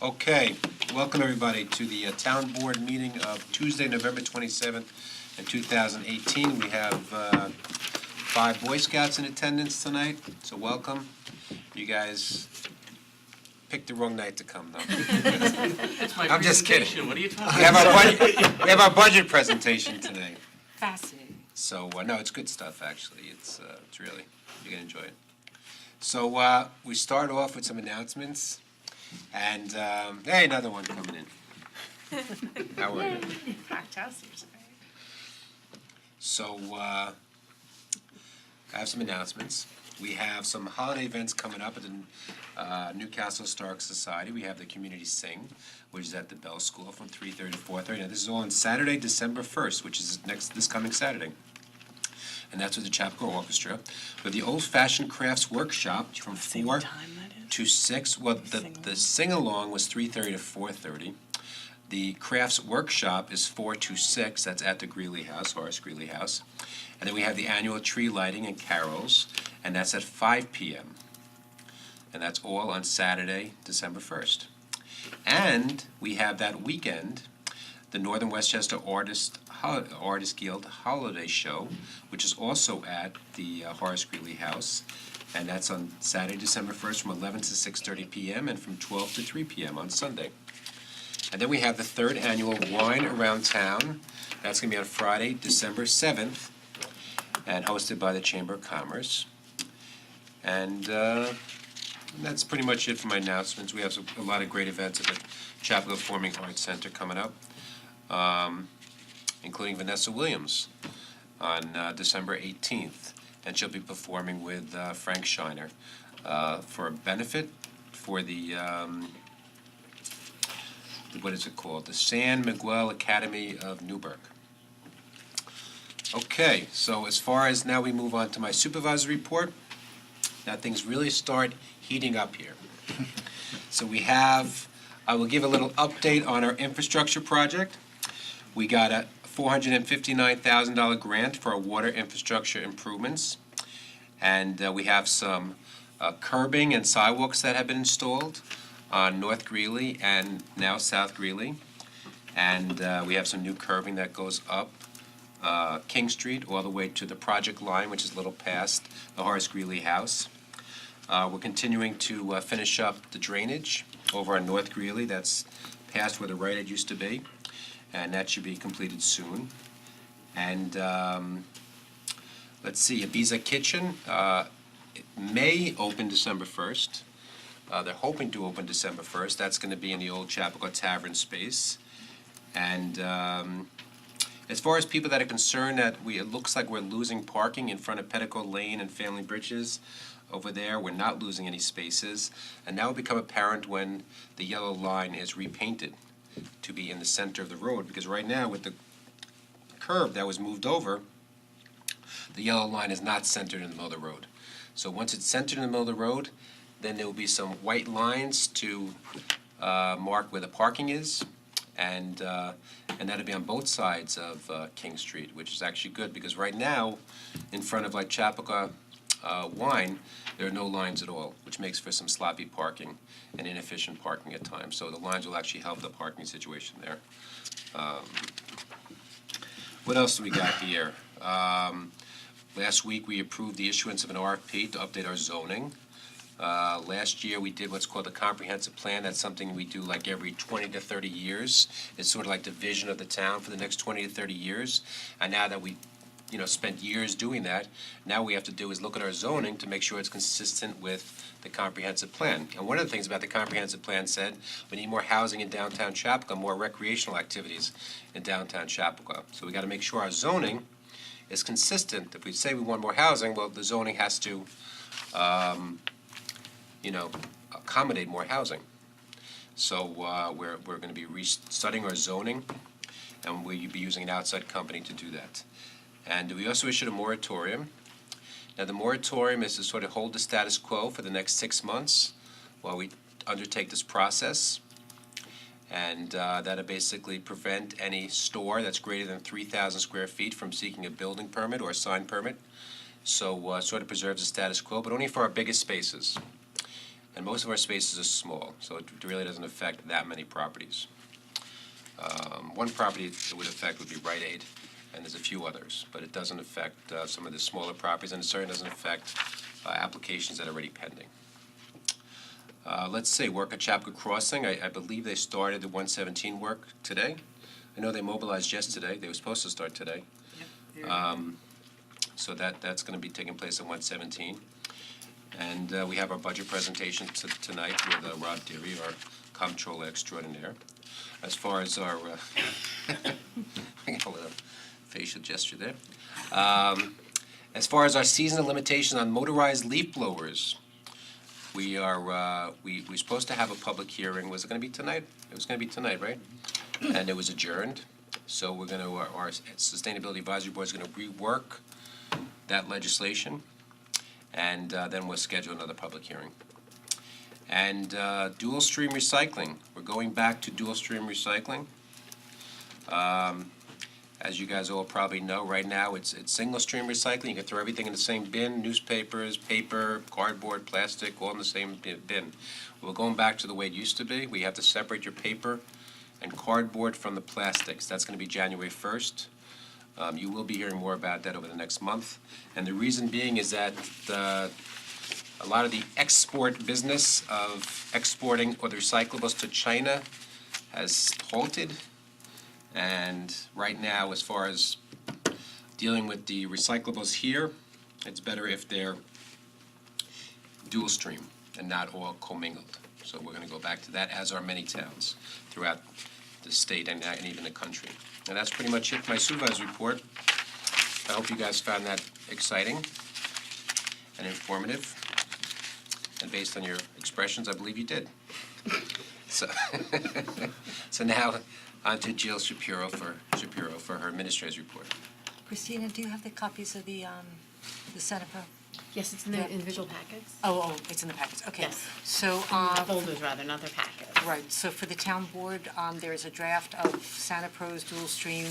Okay, welcome everybody to the Town Board meeting of Tuesday, November 27th, in 2018. We have 5 Boy Scouts in attendance tonight, so welcome. You guys picked the wrong night to come, though. It's my I'm just kidding. presentation. What are you talking We have our budget presentation today. Fascinating. So, no, it's good stuff, actually. It's really, you're going to enjoy it. So, we start off with some announcements. And, hey, another one coming in. How are you? Fantastic. So, I have some announcements. We have some holiday events coming up at the Newcastle Historic Society. We have the Community Sing, which is at the Bell School from 3:30 to 4:30. Now, this is all on Saturday, December 1st, which is this coming Saturday. And that's with the Chapel Orchestra. With the Old Fashioned Crafts Workshop from 4 to 6. Well, the sing-along was 3:30 to 4:30. The Crafts Workshop is 4 to 6. That's at the Greeley House, Horace Greeley House. And then we have the annual tree lighting and carols, and that's at 5 p.m. And that's all on Saturday, December 1st. And we have that weekend, the Northern Westchester Artist Guild Holiday Show, which is also at the Horace Greeley House. And that's on Saturday, December 1st from 11 to 6:30 p.m. and from 12 to 3 p.m. on Sunday. And then we have the 3rd annual Wine Around Town. That's going to be on Friday, December 7th, and hosted by the Chamber of Commerce. And that's pretty much it for my announcements. We have a lot of great events at the Chapel Conforming Arts Center coming up, including Vanessa Williams on December 18th. And she'll be performing with Frank Shiner for a benefit for the, what is it called? The San Miguel Academy of Newburgh. Okay, so as far as now we move on to my supervisor report. Now things really start heating up here. So we have, I will give a little update on our infrastructure project. We got a $459,000 grant for our water infrastructure improvements. And we have some curbing and sidewalks that have been installed on North Greeley and now South Greeley. And we have some new curbing that goes up King Street all the way to the project line, which is a little past the Horace Greeley House. We're continuing to finish up the drainage over on North Greeley. That's past where the Rite-Aid used to be. And that should be completed soon. And let's see, Ibiza Kitchen it may open December 1st. They're hoping to open December 1st. That's going to be in the old Chapel Tavern space. And as far as people that are concerned that it looks like we're losing parking in front of Petticoat Lane and Family Bridges over there, we're not losing any spaces. And that will become apparent when the yellow line is repainted to be in the center of the road, because right now with the curb that was moved over, the yellow line is not centered in the middle of the road. So once it's centered in the middle of the road, then there will be some white lines to mark where the parking is, and that'll be on both sides of King Street, which is actually good, because right now, in front of like Chapaka Wine, there are no lines at all, which makes for some sloppy parking and inefficient parking at times. So the lines will actually help the parking situation there. What else do we got here? Last week, we approved the issuance of an RFP to update our zoning. Last year, we did what's called a comprehensive plan. That's something we do like every 20 to 30 years. It's sort of like the vision of the town for the next 20 to 30 years. And now that we spent years doing that, now we have to do is look at our zoning to make sure it's consistent with the comprehensive plan. And one of the things about the comprehensive plan said, we need more housing in downtown Chapaka, more recreational activities in downtown Chapaka. So we got to make sure our zoning is consistent. If we say we want more housing, well, the zoning has to, accommodate more housing. So we're going to be studying our zoning, and we'll be using an outside company to do that. And we also issued a moratorium. Now, the moratorium is to sort of hold the status quo for the next 6 months while we undertake this process. And that'll basically prevent any store that's greater than 3,000 square feet from seeking a building permit or a sign permit. So sort of preserves the status quo, but only for our biggest spaces. And most of our spaces are small, so it really doesn't affect that many properties. One property it would affect would be Rite Aid, and there's a few others, but it doesn't affect some of the smaller properties, and it certainly doesn't affect applications that are already pending. Let's say work at Chapel Crossing. I believe they started the 117 work today. I know they mobilized yesterday. They were supposed to start today. So that's going to be taking place at 117. And we have our budget presentation tonight with Rob Deary, our comptroller extraordinaire. As far as our, I got a little facial gesture there. As far as our seasonal limitation on motorized leaf blowers, we're supposed to have a public hearing. Was it going to be tonight? It was going to be tonight, right? And it was adjourned. So we're going to, our Sustainability Advisory Board is going to rework that legislation, and then we'll schedule another public hearing. And dual stream recycling. We're going back to dual stream recycling. As you guys all probably know, right now it's single stream recycling. You can throw everything in the same bin, newspapers, paper, cardboard, plastic, all in the same bin. We're going back to the way it used to be. We have to separate your paper and cardboard from the plastics. That's going to be January 1st. You will be hearing more about that over the next month. And the reason being is that a lot of the export business of exporting other recyclables to China has halted. And right now, as far as dealing with the recyclables here, it's better if they're dual stream and not all commingled. So we're going to go back to that, as are many towns throughout the state and even the country. And that's pretty much it for my supervisor's report. I hope you guys found that exciting and informative. And based on your expressions, I believe you did. So, so now on to Jill Shapiro for her administrator's report. Christina, do you have the copies of the Senate Pro? Yes, it's in the individual packets. Oh, it's in the packets, okay. Yes. So, Folders, rather, not their packets. right, so for the town board, there is a draft of Santa Pro's dual stream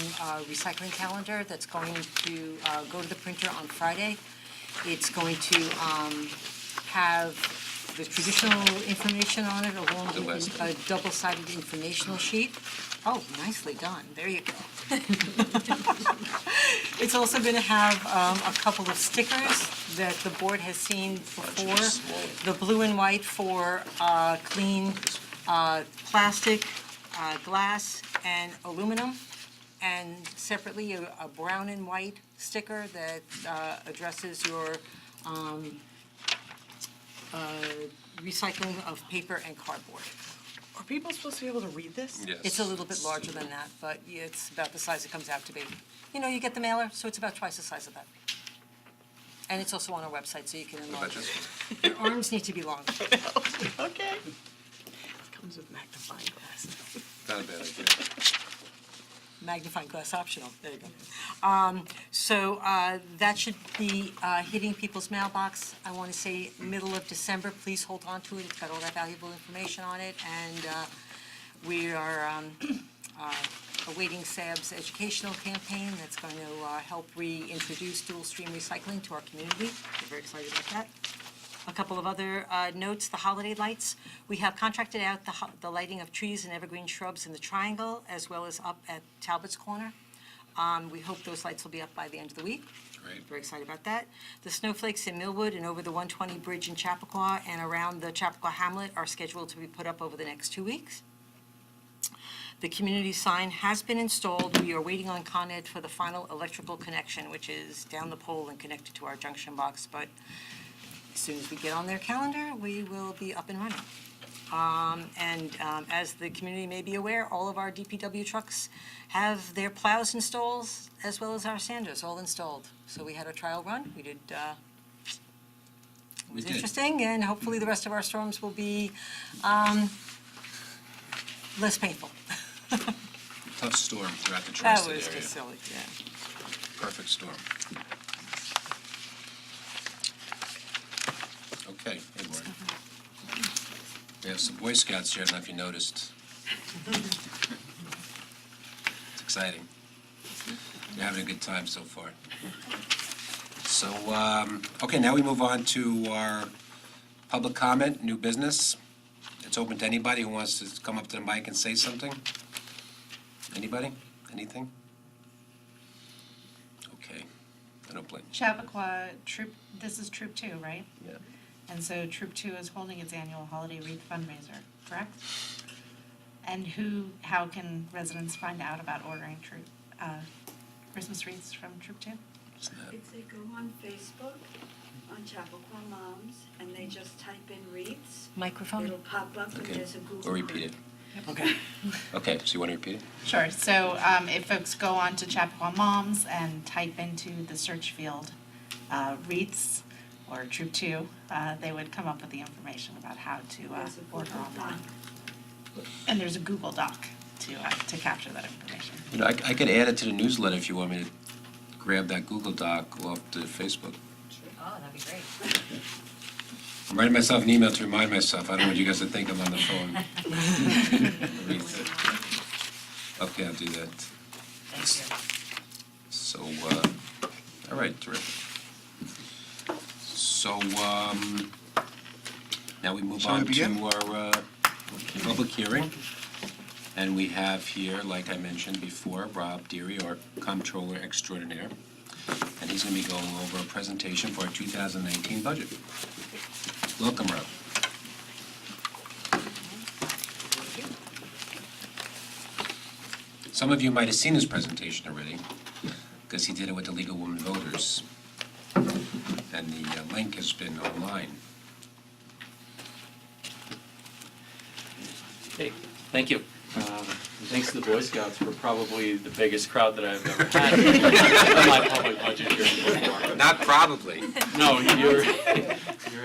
recycling calendar that's going to go to the printer on Friday. It's going to have the traditional information on it along with a double-sided informational sheet. Oh, nicely done, there you go. It's also going to have a couple of stickers that the board has seen before. The blue and white for clean plastic, glass, and aluminum. And separately, a brown and white sticker that addresses your recycling of paper and cardboard. Are people supposed to be able to read this? Yes. It's a little bit larger than that, but it's about the size it comes out to be. You know, you get the mailer, so it's about twice the size of that. And it's also on our website, so you can enlarge it. Your arms need to be longer. Okay. Comes with magnifying glass. Not a bad idea. Magnifying glass optional, there you go. So that should be hitting people's mailbox, I want to say, middle of December. Please hold on to it, it's got all that valuable information on it. And we are awaiting SAB's educational campaign that's going to help reintroduce dual stream recycling to our community. We're very excited about that. A couple of other notes, the holiday lights. We have contracted out the lighting of trees and evergreen shrubs in the triangle, as well as up at Talbot's Corner. We hope those lights will be up by the end of the week. Great. Very excited about that. The snowflakes in Millwood and over the 120 bridge in Chappaqua and around the Chappaqua Hamlet are scheduled to be put up over the next 2 weeks. The community sign has been installed. We are waiting on Con Ed for the final electrical connection, which is down the pole and connected to our junction box, but as soon as we get on their calendar, we will be up and running. As the community may be aware, all of our DPW trucks have their plows installed, as well as our sanders all installed. So we had a trial run. We did. It was interesting, and hopefully the rest of our storms will be less painful. Tough storm throughout the That tri-state area. was just silly, yeah. Perfect storm. Okay, hey, Warren. We have some Boy Scouts here, I don't know if you noticed. It's exciting. You're having a good time so far. So, okay, now we move on to our Public comment, new business. It's open to anybody who wants to come up to the mic and say something. Anybody? Anything? Okay. I don't blame. Chappaqua Troop, this is Troop 2, right? Yeah. And so Troop 2 is holding its annual holiday wreath fundraiser, correct? And how can residents find out about ordering Christmas wreaths from Troop 2? If they go on Facebook, on Chappaqua Moms, and they just type in wreaths, Microphone? it'll pop up and Okay. there's a Google. Or repeat it. Okay. Okay, so you want to repeat it? Sure, so if folks go on to Chappaqua Moms and type into the search field wreaths or Troop 2, they would come up with the information about how to There's a order Google online. Doc. And there's a Google Doc to capture that information. You know, I could add it to the newsletter if you want me to grab that Google Doc off the Facebook. Oh, that'd be great. I'm writing myself an email to remind myself. I don't know what you guys are thinking. I'm on the phone. Okay, I'll do that. Thank you. So, all right, terrific. So, now we move Shall we on begin? to our public hearing. And we have here, like I mentioned before, Rob Deary, our Comptroller Extraordinaire. And he's going to be going over a presentation for our 2019 budget. Welcome, Rob. Some of you might have seen his presentation already, because he did it with the League of Women Voters. And the link has been online. Hey, thank you. And thanks to the Boy Scouts for probably the biggest crowd that I've ever had in my public budget hearing before. Not probably. No, you're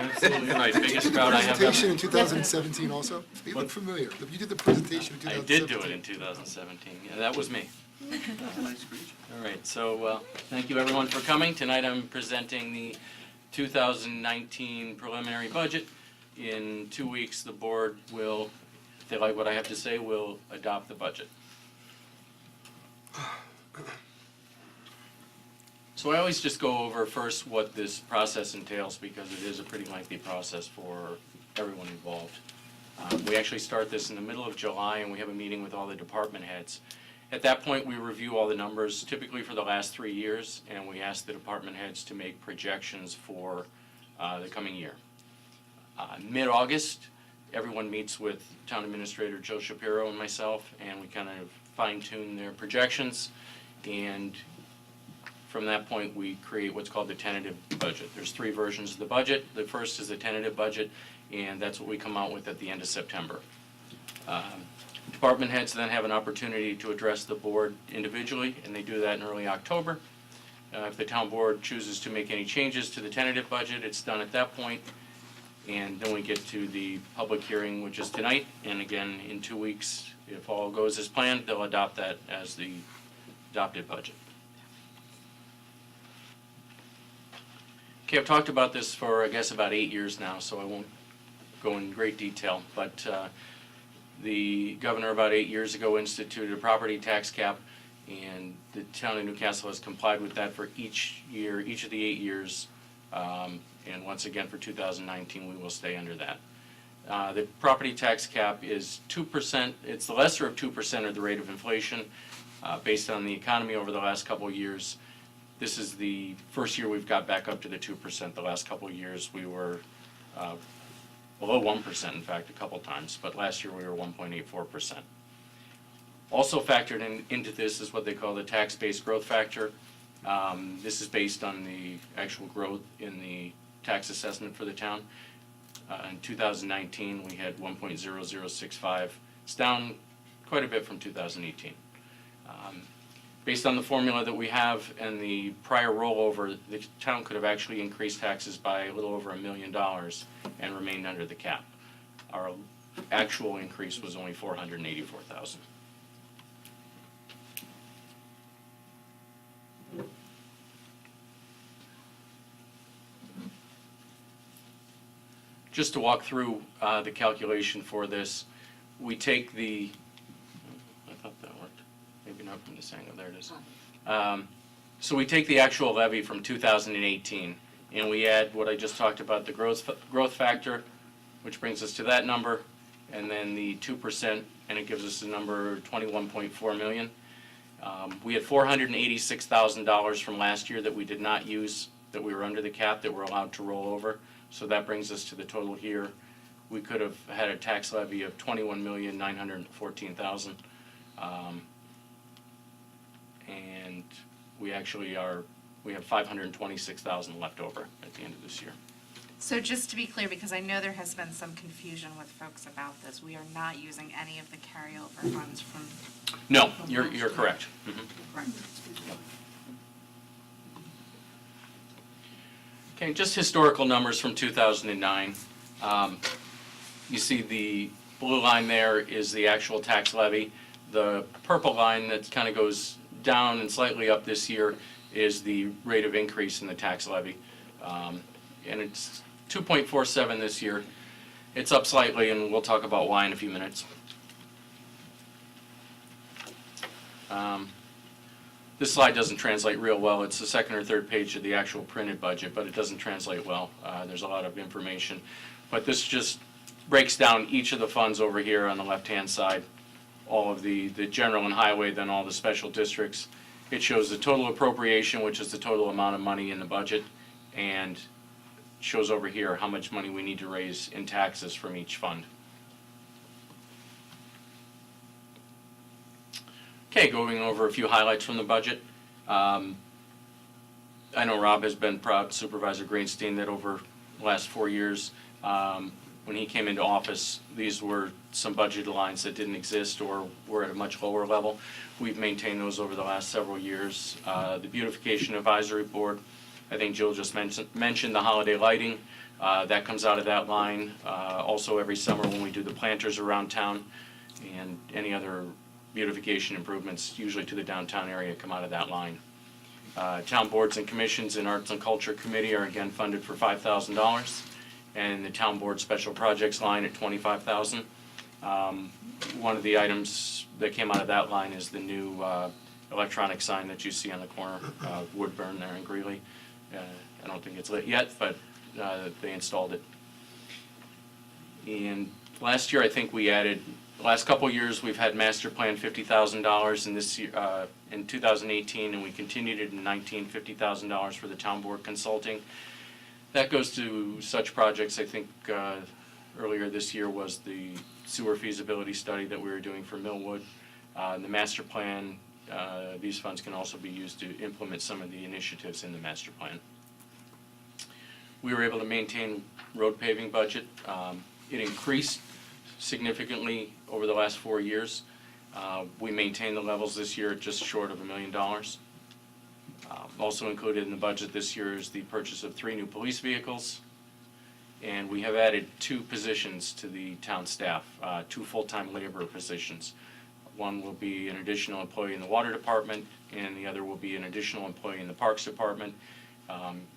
absolutely right. Biggest crowd I have Presentation ever. in 2017 also? You look familiar. You did the presentation in I 2017. did do it in 2017. Yeah, that was me. All right, so thank you everyone for coming. Tonight I'm presenting the 2019 preliminary budget. In 2 weeks, the board will, if they like what I have to say, will adopt the budget. So I always just go over first what this process entails because it is a pretty lengthy process for everyone involved. We actually start this in the middle of July and we have a meeting with all the department heads. At that point, we review all the numbers, typically for the last 3 years, and we ask the department heads to make projections for the coming year. Mid-August, everyone meets with Town Administrator Joe Shapiro and myself, and we kind of fine-tune their projections. And from that point, we create what's called the tentative budget. There's 3 versions of the budget. The first is the tentative budget, and that's what we come out with at the end of September. Department heads then have an opportunity to address the board individually, and they do that in early October. If the town board chooses to make any changes to the tentative budget, it's done at that point. And then we get to the public hearing, which is tonight, and again, in 2 weeks, if all goes as planned, they'll adopt that as the adopted budget. Okay, I've talked about this for, I guess, about 8 years now, so I won't go in great detail, but the governor about 8 years ago instituted a property tax cap, and the town of Newcastle has complied with that for each year, each of the 8 years. And once again, for 2019, we will stay under that. The property tax cap is 2%. It's the lesser of 2% of the rate of inflation based on the economy over the last couple of years. This is the first year we've got back up to the 2%. The last couple of years we were below 1%, in fact, a couple times, but last year we were 1.84%. Also factored into this is what they call the tax-based growth factor. This is based on the actual growth in the tax assessment for the town. In 2019, we had 1.0065. It's down quite a bit from 2018. Based on the formula that we have and the prior rollover, the town could have actually increased taxes by a little over $1 million and remained under the cap. Our actual increase was only $484,000. Just to walk through the calculation for this, we take the, I thought that worked, maybe not from this angle, there it is. So we take the actual levy from 2018, and we add what I just talked about, the growth factor, which brings us to that number, and then the 2%, and it gives us the number 21.4 million. We had $486,000 from last year that we did not use, that we were under the cap, that we're allowed to roll over. So that brings us to the total here. We could have had a tax levy of $21,914,000. And we actually we have $526,000 left over at the end of this year. So just to be clear, because I know there has been some confusion with folks about this, we are not using any of the carryover funds from. No, you're correct. Mhm. Correct. Okay, just historical numbers from 2009. You see the blue line there is the actual tax levy. The purple line that kind of goes down and slightly up this year is the rate of increase in the tax levy. And it's 2.47 this year. It's up slightly, and we'll talk about why in a few minutes. This slide doesn't translate real well. It's the second or third page of the actual printed budget, but it doesn't translate well. There's a lot of information. But this just breaks down each of the funds over here on the left-hand side, all of the general and highway, then all the special districts. It shows the total appropriation, which is the total amount of money in the budget, and shows over here how much money we need to raise in taxes from each fund. Okay, going over a few highlights from the budget. I know Rob has been proud, Supervisor Greenstein, that over the last 4 years, when he came into office, these were some budget lines that didn't exist or were at a much lower level. We've maintained those over the last several years. The Beautification Advisory Board, I think Jill just mentioned the holiday lighting. That comes out of that line. Also every summer when we do the planters around town and any other beautification improvements, usually to the downtown area, come out of that line. Town boards and commissions and Arts and Culture Committee are again funded for $5,000, and the town board special projects line at $25,000. One of the items that came out of that line is the new electronic sign that you see on the corner of Woodburn there in Greeley. I don't think it's lit yet, but they installed it. And last year, I think we added, the last couple of years, we've had master plan $50,000 in this year, in 2018, and we continued it in 19, $50,000 for the town board consulting. That goes to such projects, I think earlier this year was the sewer feasibility study that we were doing for Millwood. The master plan, these funds can also be used to implement some of the initiatives in the master plan. We were able to maintain road paving budget. It increased significantly over the last 4 years. We maintained the levels this year at just short of $1 million. Also included in the budget this year is the purchase of 3 new police vehicles. And we have added 2 positions to the town staff, 2 full-time labor positions. One will be an additional employee in the water department, and the other will be an additional employee in the parks department.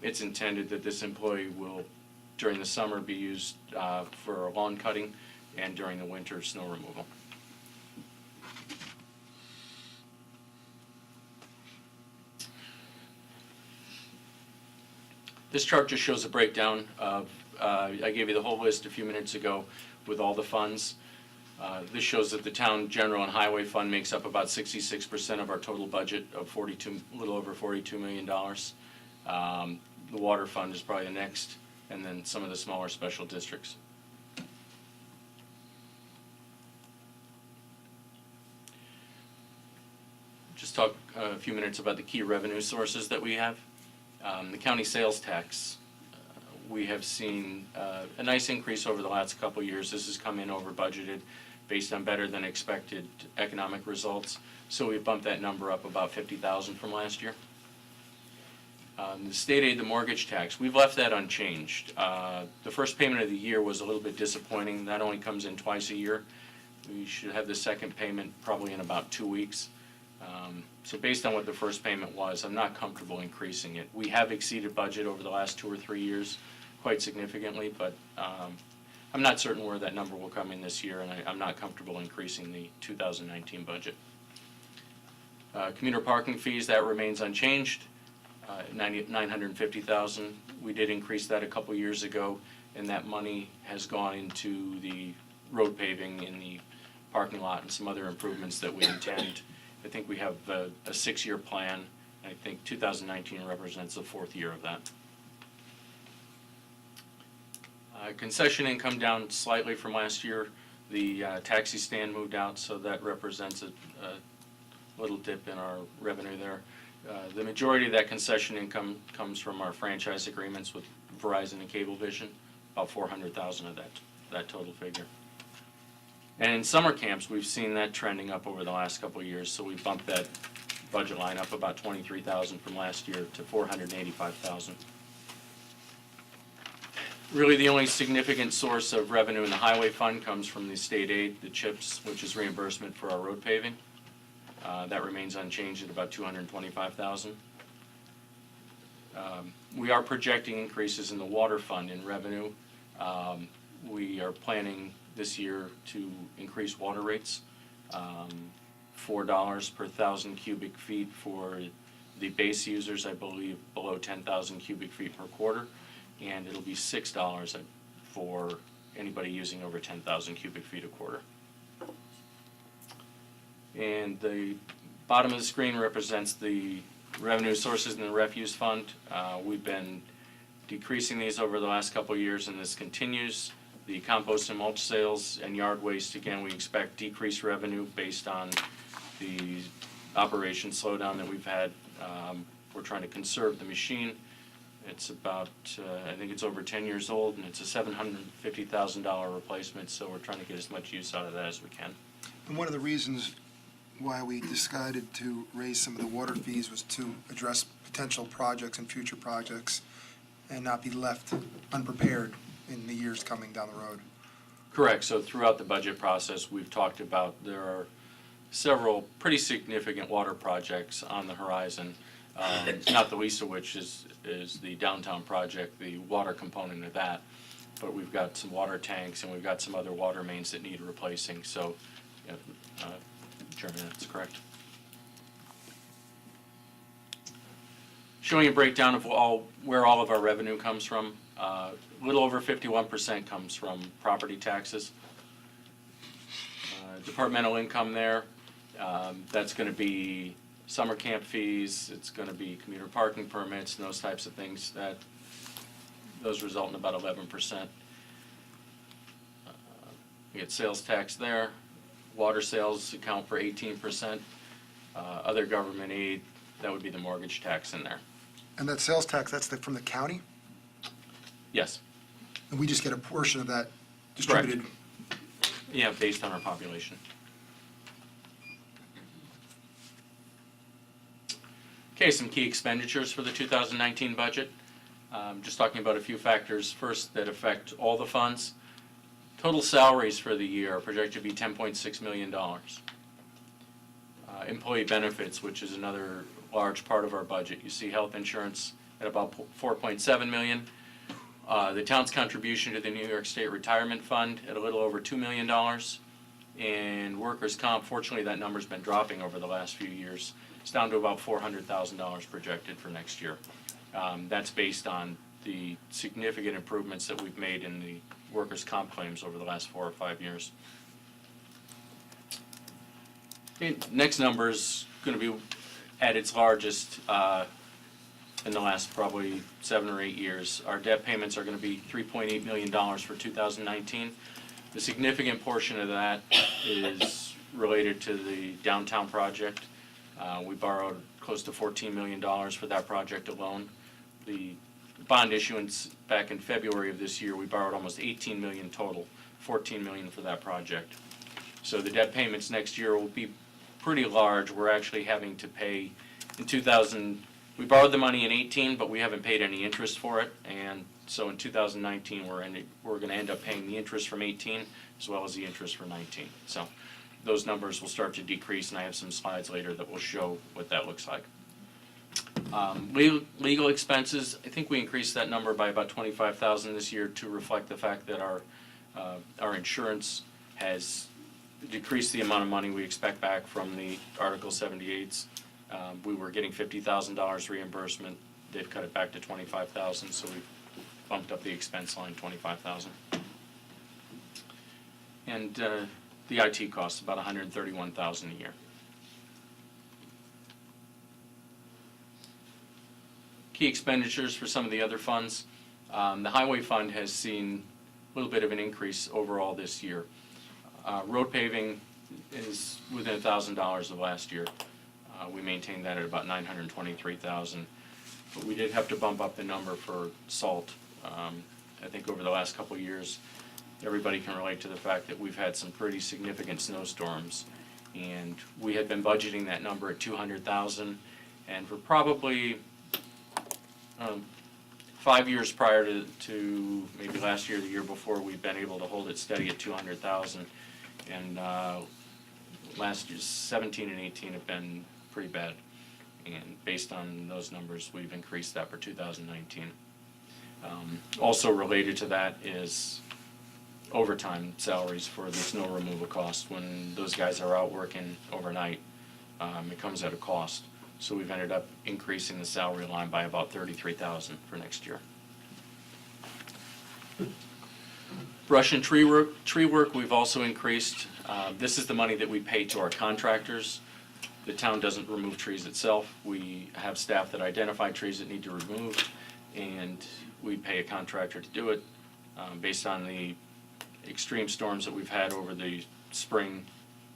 It's intended that this employee will, during the summer, be used for lawn cutting, and during the winter, snow removal. This chart just shows a breakdown of, I gave you the whole list a few minutes ago with all the funds. This shows that the town general and highway fund makes up about 66% of our total budget of a little over $42 million. The water fund is probably the next, and then some of the smaller special districts. Just talk a few minutes about the key revenue sources that we have. The county sales tax, we have seen a nice increase over the last couple of years. This has come in over budgeted based on better than expected economic results. So we bumped that number up about 50,000 from last year. The state aid, the mortgage tax, we've left that unchanged. The first payment of the year was a little bit disappointing. That only comes in twice a year. We should have the second payment probably in about 2 weeks. So based on what the first payment was, I'm not comfortable increasing it. We have exceeded budget over the last 2 or 3 years quite significantly, but I'm not certain where that number will come in this year, and I'm not comfortable increasing the 2019 budget. Commuter parking fees, that remains unchanged, $950,000. We did increase that a couple years ago, and that money has gone into the road paving in the parking lot and some other improvements that we intend. I think we have a 6-year plan. I think 2019 represents the 4th year of that. Concession income down slightly from last year. The taxi stand moved out, so that represents a little dip in our revenue there. The majority of that concession income comes from our franchise agreements with Verizon and Cablevision, about $400,000 of that total figure. And in summer camps, we've seen that trending up over the last couple of years, so we bumped that budget line up about $23,000 from last year to $485,000. Really, the only significant source of revenue in the highway fund comes from the state aid, the CHIPS, which is reimbursement for our road paving. That remains unchanged at about $225,000. We are projecting increases in the water fund in revenue. We are planning this year to increase water rates, $4 per 1,000 cubic feet for the base users, I believe, below 10,000 cubic feet per quarter, and it'll be $6 for anybody using over 10,000 cubic feet a quarter. And the bottom of the screen represents the revenue sources in the refuse fund. We've been decreasing these over the last couple of years, and this continues. The compost and mulch sales and yard waste, again, we expect decreased revenue based on the operation slowdown that we've had. We're trying to conserve the machine. It's about, I think it's over 10 years old, and it's a $750,000 replacement, so we're trying to get as much use out of that as we can. And one of the reasons why we decided to raise some of the water fees was to address potential projects and future projects and not be left unprepared in the years coming down the road. Correct. So throughout the budget process, we've talked about there are several pretty significant water projects on the horizon, not the least of which is the downtown project, the water component of that. But we've got some water tanks and we've got some other water mains that need replacing. So, Chairman, that's correct. Showing a breakdown of where all of our revenue comes from. A little over 51% comes from property taxes. Departmental income there, that's going to be summer camp fees, it's going to be commuter parking permits and those types of things. Those result in about 11%. We get sales tax there. Water sales account for 18%. Other government aid, that would be the mortgage tax in there. And that sales tax, that's from the county? Yes. And we just get a portion of that distributed? Yeah, based on our population. Okay, some key expenditures for the 2019 budget. Just talking about a few factors first that affect all the funds. Total salaries for the year are projected to be $10.6 million. Employee benefits, which is another large part of our budget. You see health insurance at about $4.7 million. The town's contribution to the New York State Retirement Fund at a little over $2 million. And workers' comp, fortunately that number's been dropping over the last few years. It's down to about $400,000 projected for next year. That's based on the significant improvements that we've made in the workers' comp claims over the last 4 or 5 years. Okay, next number is going to be at its largest in the last probably 7 or 8 years. Our debt payments are going to be $3.8 million for 2019. The significant portion of that is related to the downtown project. We borrowed close to $14 million for that project alone. The bond issuance back in February of this year, we borrowed almost $18 million total, $14 million for that project. So the debt payments next year will be pretty large. We're actually having to pay in we borrowed the money in 18, but we haven't paid any interest for it, and so in 2019 we're going to end up paying the interest from 18 as well as the interest for 19. So those numbers will start to decrease, and I have some slides later that will show what that looks like. Legal expenses, I think we increased that number by about $25,000 this year to reflect the fact that our insurance has decreased the amount of money we expect back from the Article 78s. We were getting $50,000 reimbursement. They've cut it back to $25,000, so we've bumped up the expense line 25,000. And the IT costs about 131,000 a year. Key expenditures for some of the other funds. The highway fund has seen a little bit of an increase overall this year. Road paving is within $1,000 of last year. We maintained that at about 923,000. But we did have to bump up the number for salt. I think over the last couple of years, everybody can relate to the fact that we've had some pretty significant snowstorms. And we had been budgeting that number at 200,000, and for probably 5 years prior to maybe last year, the year before, we've been able to hold it steady at 200,000. And last year's 17 and 18 have been pretty bad. And based on those numbers, we've increased that for 2019. Also related to that is overtime salaries for the snow removal cost. When those guys are out working overnight, it comes at a cost. So we've ended up increasing the salary line by about 33,000 for next year. Brush and tree work we've also increased. This is the money that we pay to our contractors. The town doesn't remove trees itself. We have staff that identify trees that need to remove, and we pay a contractor to do it based on the extreme storms that we've had over the spring,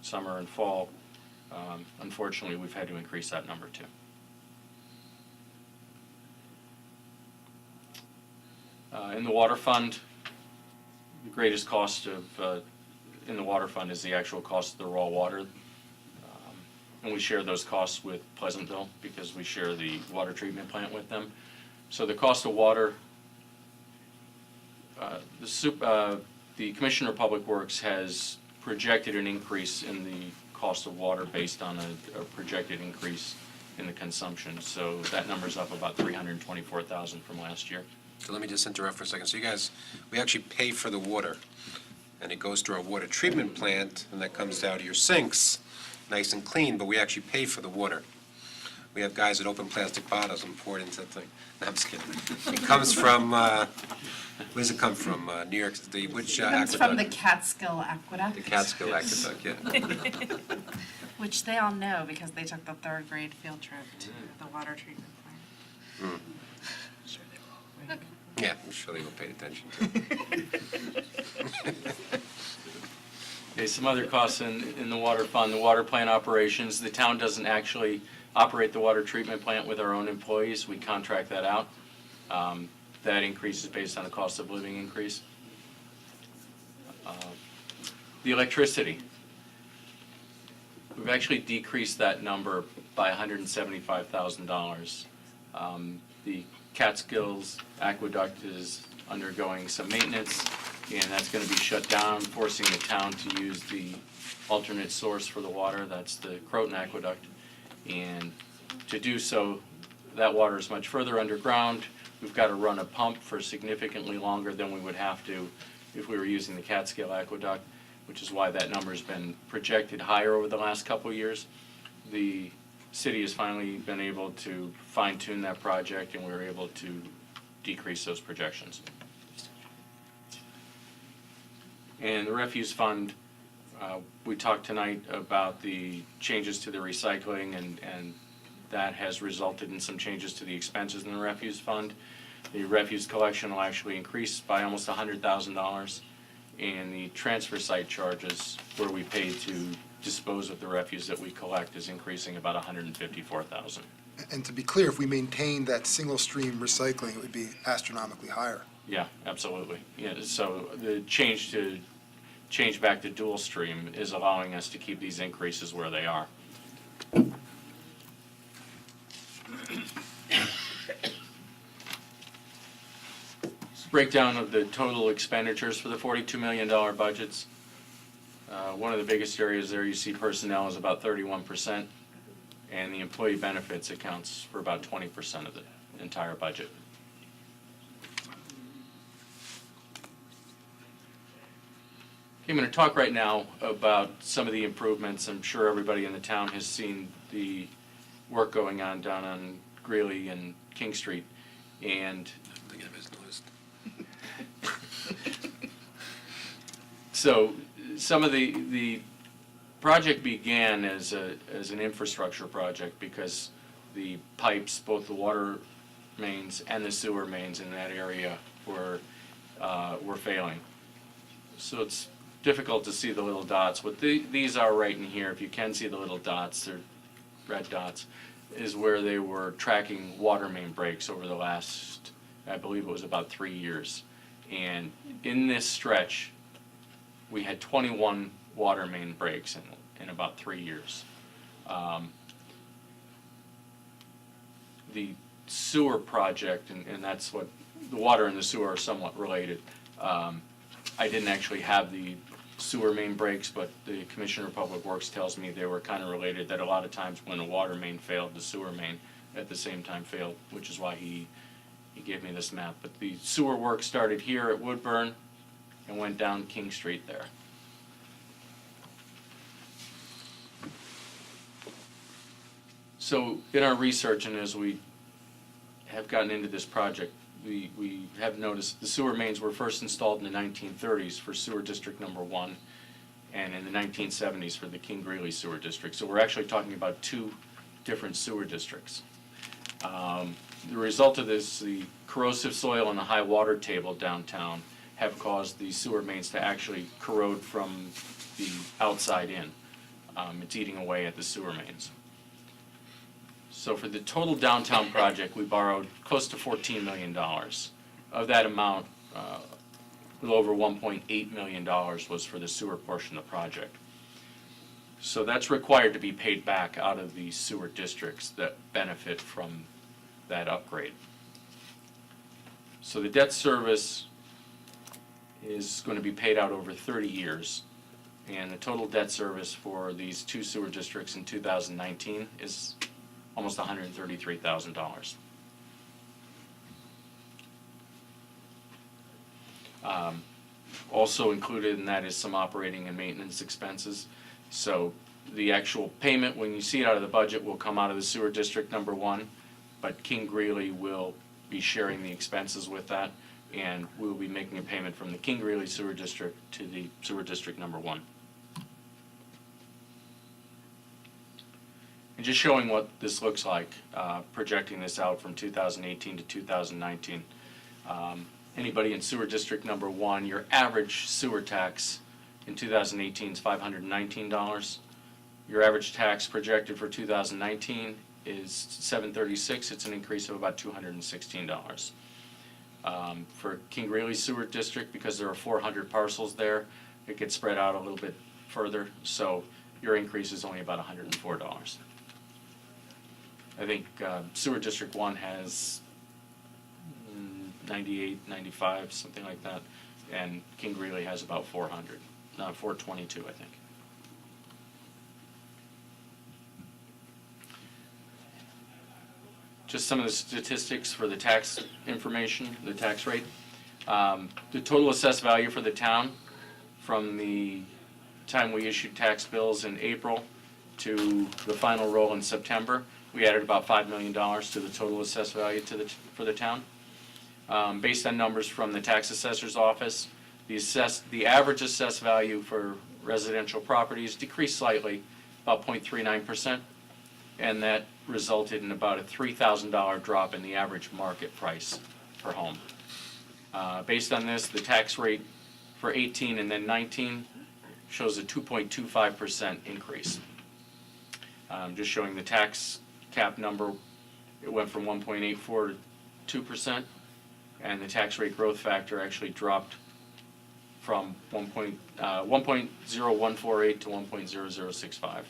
summer, and fall. Unfortunately, we've had to increase that number too. In the water fund, the greatest cost in the water fund is the actual cost of the raw water. And we share those costs with Pleasantville because we share the water treatment plant with them. So the cost of water, the Commissioner of Public Works has projected an increase in the cost of water based on a projected increase in the consumption. So that number's up about 324,000 from last year. So let me just interrupt for a second. So you guys, we actually pay for the water, and it goes to our water treatment plant, and that comes out of your sinks, nice and clean, but we actually pay for the water. We have guys that open plastic bottles and pour it into the thing. No, I'm just kidding. It comes from, where does it come from? New York, which It comes from the aqueduct? Catskill Aqueduct. The Catskill Aqueduct, yeah. Which they all know because they took the 3rd grade field trip to the water treatment plant. Yeah, I'm sure they will pay attention to it. Okay, some other costs in the water fund, the water plant operations. The town doesn't actually operate the water treatment plant with our own employees. We contract that out. That increase is based on a cost of living increase. The electricity. We've actually decreased that number by $175,000. The Catskills Aqueduct is undergoing some maintenance, and that's going to be shut down, forcing the town to use the alternate source for the water. That's the Croton Aqueduct. And to do so, that water is much further underground. We've got to run a pump for significantly longer than we would have to if we were using the Catskill Aqueduct, which is why that number's been projected higher over the last couple of years. The city has finally been able to fine-tune that project, and we were able to decrease those projections. And the refuse fund, we talked tonight about the changes to the recycling, and that has resulted in some changes to the expenses in the refuse fund. The refuse collection will actually increase by almost $100,000, and the transfer site charges, where we pay to dispose of the refuse that we collect, is increasing about $154,000. And to be clear, if we maintain that single stream recycling, it would be astronomically higher. Yeah, absolutely. Yeah, so the change back to dual stream is allowing us to keep these increases where they are. Breakdown of the total expenditures for the $42 million budgets. One of the biggest areas there you see personnel is about 31%, and the employee benefits accounts for about 20% of the entire budget. I'm going to talk right now about some of the improvements. I'm sure everybody in the town has seen the work going on down on Greeley and King Street. And So some of the project began as an infrastructure project because the pipes, both the water mains and the sewer mains in that area were failing. So it's difficult to see the little dots. What these are right in here, if you can see the little dots, they're red dots, is where they were tracking water main breaks over the last, I believe it was about 3 years. And in this stretch, we had 21 water main breaks in about 3 years. The sewer project, and that's what, the water and the sewer are somewhat related. I didn't actually have the sewer main breaks, but the Commissioner of Public Works tells me they were kind of related, that a lot of times when a water main failed, the sewer main at the same time failed, which is why he gave me this map. But the sewer work started here at Woodburn and went down King Street there. So in our research, and as we have gotten into this project, we have noticed the sewer mains were first installed in the 1930s for sewer district number 1 and in the 1970s for the King Greeley sewer district. So we're actually talking about 2 different sewer districts. The result of this, the corrosive soil and the high water table downtown have caused the sewer mains to actually corrode from the outside in. It's eating away at the sewer mains. So for the total downtown project, we borrowed close to $14 million. Of that amount, a little over $1.8 million was for the sewer portion of the project. So that's required to be paid back out of the sewer districts that benefit from that upgrade. So the debt service is going to be paid out over 30 years, and the total debt service for these 2 sewer districts in 2019 is almost $133,000. Also included in that is some operating and maintenance expenses. So the actual payment, when you see it out of the budget, will come out of the sewer district number 1, but King Greeley will be sharing the expenses with that, and we will be making a payment from the King Greeley sewer district to the sewer district number 1. And just showing what this looks like, projecting this out from 2018 to 2019. Anybody in sewer district number 1, your average sewer tax in 2018 is $519. Your average tax projected for 2019 is $736. It's an increase of about $216. For King Greeley sewer district, because there are 400 parcels there, it gets spread out a little bit further, so your increase is only about $104. I think sewer district 1 has 98, 95, something like that, and King Greeley has about 400, 422, I think. Just some of the statistics for the tax information, the tax rate. The total assessed value for the town from the time we issued tax bills in April to the final roll in September, we added about $5 million to the total assessed value for the town. Based on numbers from the tax assessor's office, the average assessed value for residential properties decreased slightly, about 0.39%, and that resulted in about a $3,000 drop in the average market price per home. Based on this, the tax rate for 18 and then 19 shows a 2.25% increase. Just showing the tax cap number, it went from 1.84 to 2%, and the tax rate growth factor actually dropped from 1.0148 to 1.0065.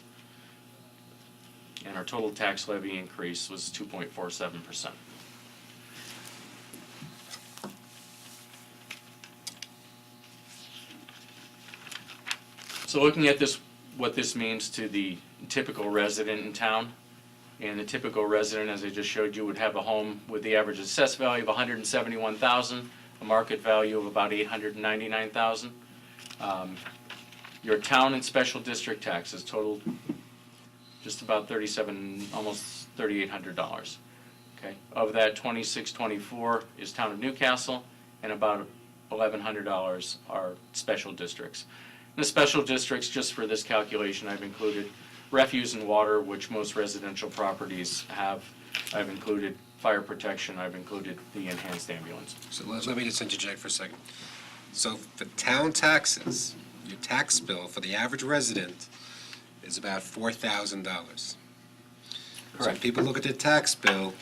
And our total tax levy increase was 2.47%. So looking at this, what this means to the typical resident in town, and the typical resident, as I just showed you, would have a home with the average assessed value of $171,000, a market value of about $899,000. Your town and special district taxes total just about almost $3,800. Okay, of that, $2,624 is town of Newcastle, and about $1,100 are special districts. In the special districts, just for this calculation, I've included refuse and water, which most residential properties have. I've included fire protection, I've included the enhanced ambulance. So let me just interject for a second. So for town taxes, your tax bill for the average resident is about $4,000. So when Correct. people look at their tax bill,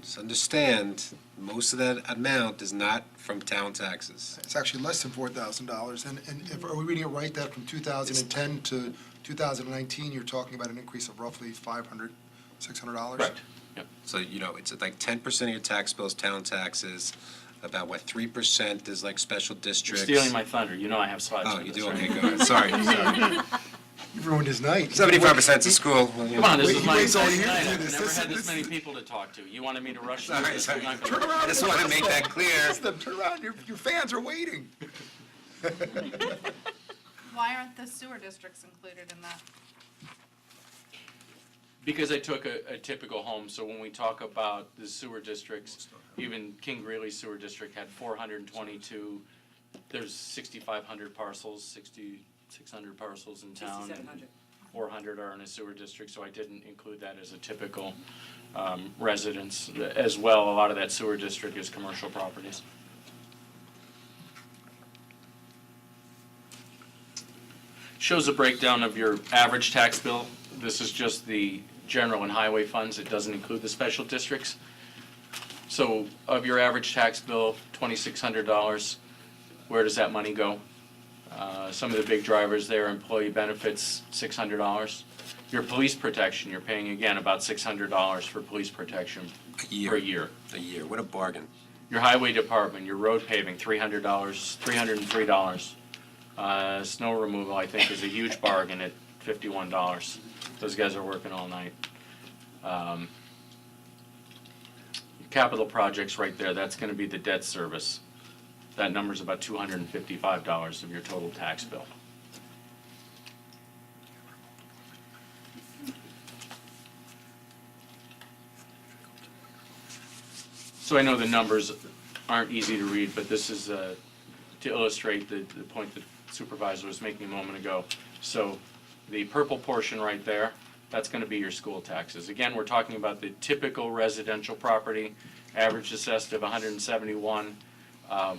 just understand, most of that amount is not from town taxes. It's actually less than $4,000. And if, are we reading it right, that from 2010 to 2019, you're talking about an increase of roughly $500, $600? Correct. Yep. So, it's like 10% of your tax bill is town taxes, about 3% is like special You're districts. stealing my thunder, you know I have slides Oh, for you this, do, right? okay, go ahead, sorry. You've ruined his night. 75% to school. Come on, this Wait, is he my waits all exciting year to night. do I've this. never This- had this this- many people to talk to. You wanted me to rush through Sorry, this? sorry. I'm not Turn gonna- around. I just want to make that clear. Listen, turn around, your fans are waiting. Why aren't the sewer districts included in that? Because I took a typical home, so when we talk about the sewer districts, even King Greeley Sewer District had 422, there's 6,500 parcels, 6,600 parcels in town. 6,700. 400 are in a sewer district, so I didn't include that as a typical residence. As well, a lot of that sewer district is commercial properties. Shows a breakdown of your average tax bill. This is just the general and highway funds. It doesn't include the special districts. So of your average tax bill, $2,600, where does that money go? Some of the big drivers there, employee benefits, $600. Your police protection, you're paying again about $600 for police protection per year. A year, what a bargain. Your highway department, your road paving, $300, $303. Snow removal, I think, is a huge bargain at $51. Those guys are working all night. Capital projects right there, that's gonna be the debt service. That number's about $255 of your total tax bill. So I know the numbers aren't easy to read, but this is to illustrate the point that Supervisor was making a moment ago. So the purple portion right there, that's going to be your school taxes. Again, we're talking about the typical residential property, average assessed of 171,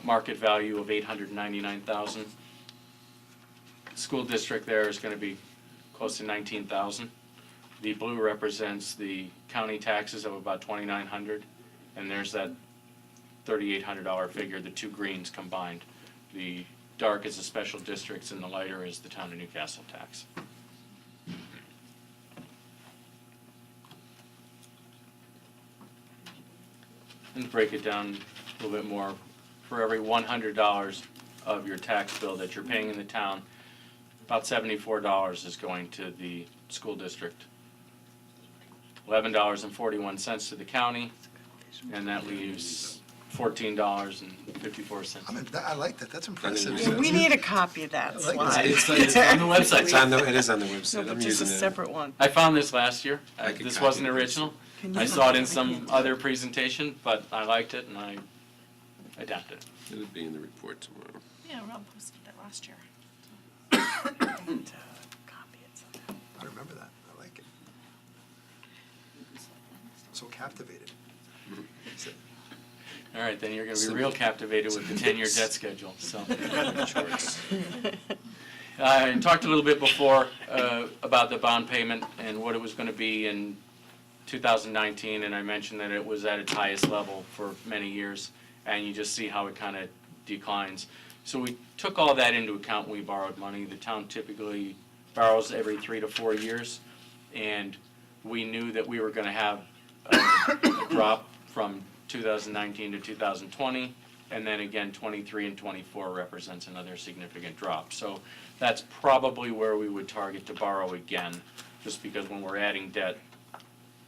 market value of 899,000. School district there is going to be close to 19,000. The blue represents the county taxes of about 2,900, and there's that $3,800 figure, the two greens combined. The dark is the special districts and the lighter is the town of Newcastle tax. And to break it down a little bit more, for every $100 of your tax bill that you're paying in the town, about $74 is going to the school district. $11.41 to the county, and that leaves $14.54. I like that, that's impressive. Yeah, We need a copy of that like slide. It's on the website. It is on the No, website, but I'm just a using it. separate one. I found this last year. I could This copy wasn't this. original. Can you I saw it in copy some other presentation, but I liked it and I adapted it. It'll be in the report tomorrow. Yeah, Rob posted it last year. And, copy it somehow. I remember that, I like it. So captivated. All right, then you're going to be real captivated with the 10-year debt schedule, so. I talked a little bit before about the bond payment and what it was going to be in 2019, and I mentioned that it was at its highest level for many years, and you just see how it kind of declines. So we took all that into account when we borrowed money. The town typically borrows every 3 to 4 years, and we knew that we were going to have a drop from 2019 to 2020, and then again 23 and 24 represents another significant drop. So that's probably where we would target to borrow again, just because when we're adding debt,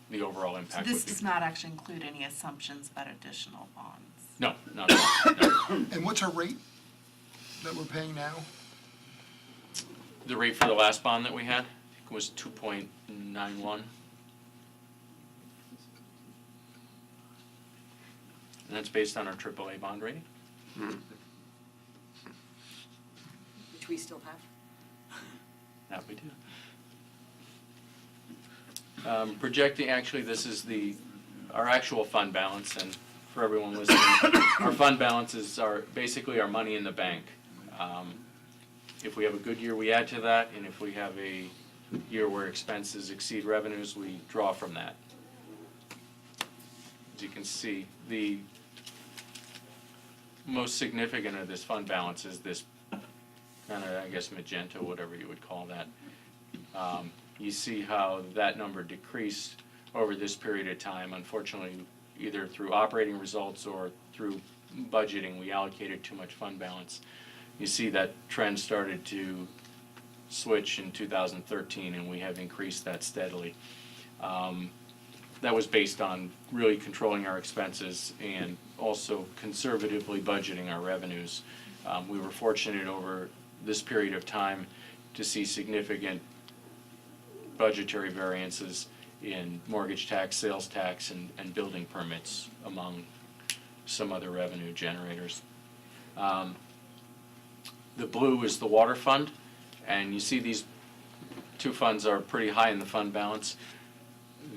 the overall So impact this would be. does not actually include any assumptions about additional bonds. No, not at all. No. And what's our rate that we're paying now? The rate for the last bond that we had was 2.91. And that's based on our AAA bond rating. which we still have. That we do. Projecting, actually, this is our actual fund balance, and for everyone listening, our fund balances are basically our money in the bank. If we have a good year, we add to that, and if we have a year where expenses exceed revenues, we draw from that. As you can see, the most significant of this fund balance is this kind of, I guess, magenta, whatever you would call that. You see how that number decreased over this period of time. Unfortunately, either through operating results or through budgeting, we allocated too much fund balance. You see that trend started to switch in 2013, and we have increased that steadily. That was based on really controlling our expenses and also conservatively budgeting our revenues. We were fortunate over this period of time to see significant budgetary variances in mortgage tax, sales tax, and building permits, among some other revenue generators. The blue is the water fund, and you see these two funds are pretty high in the fund balance.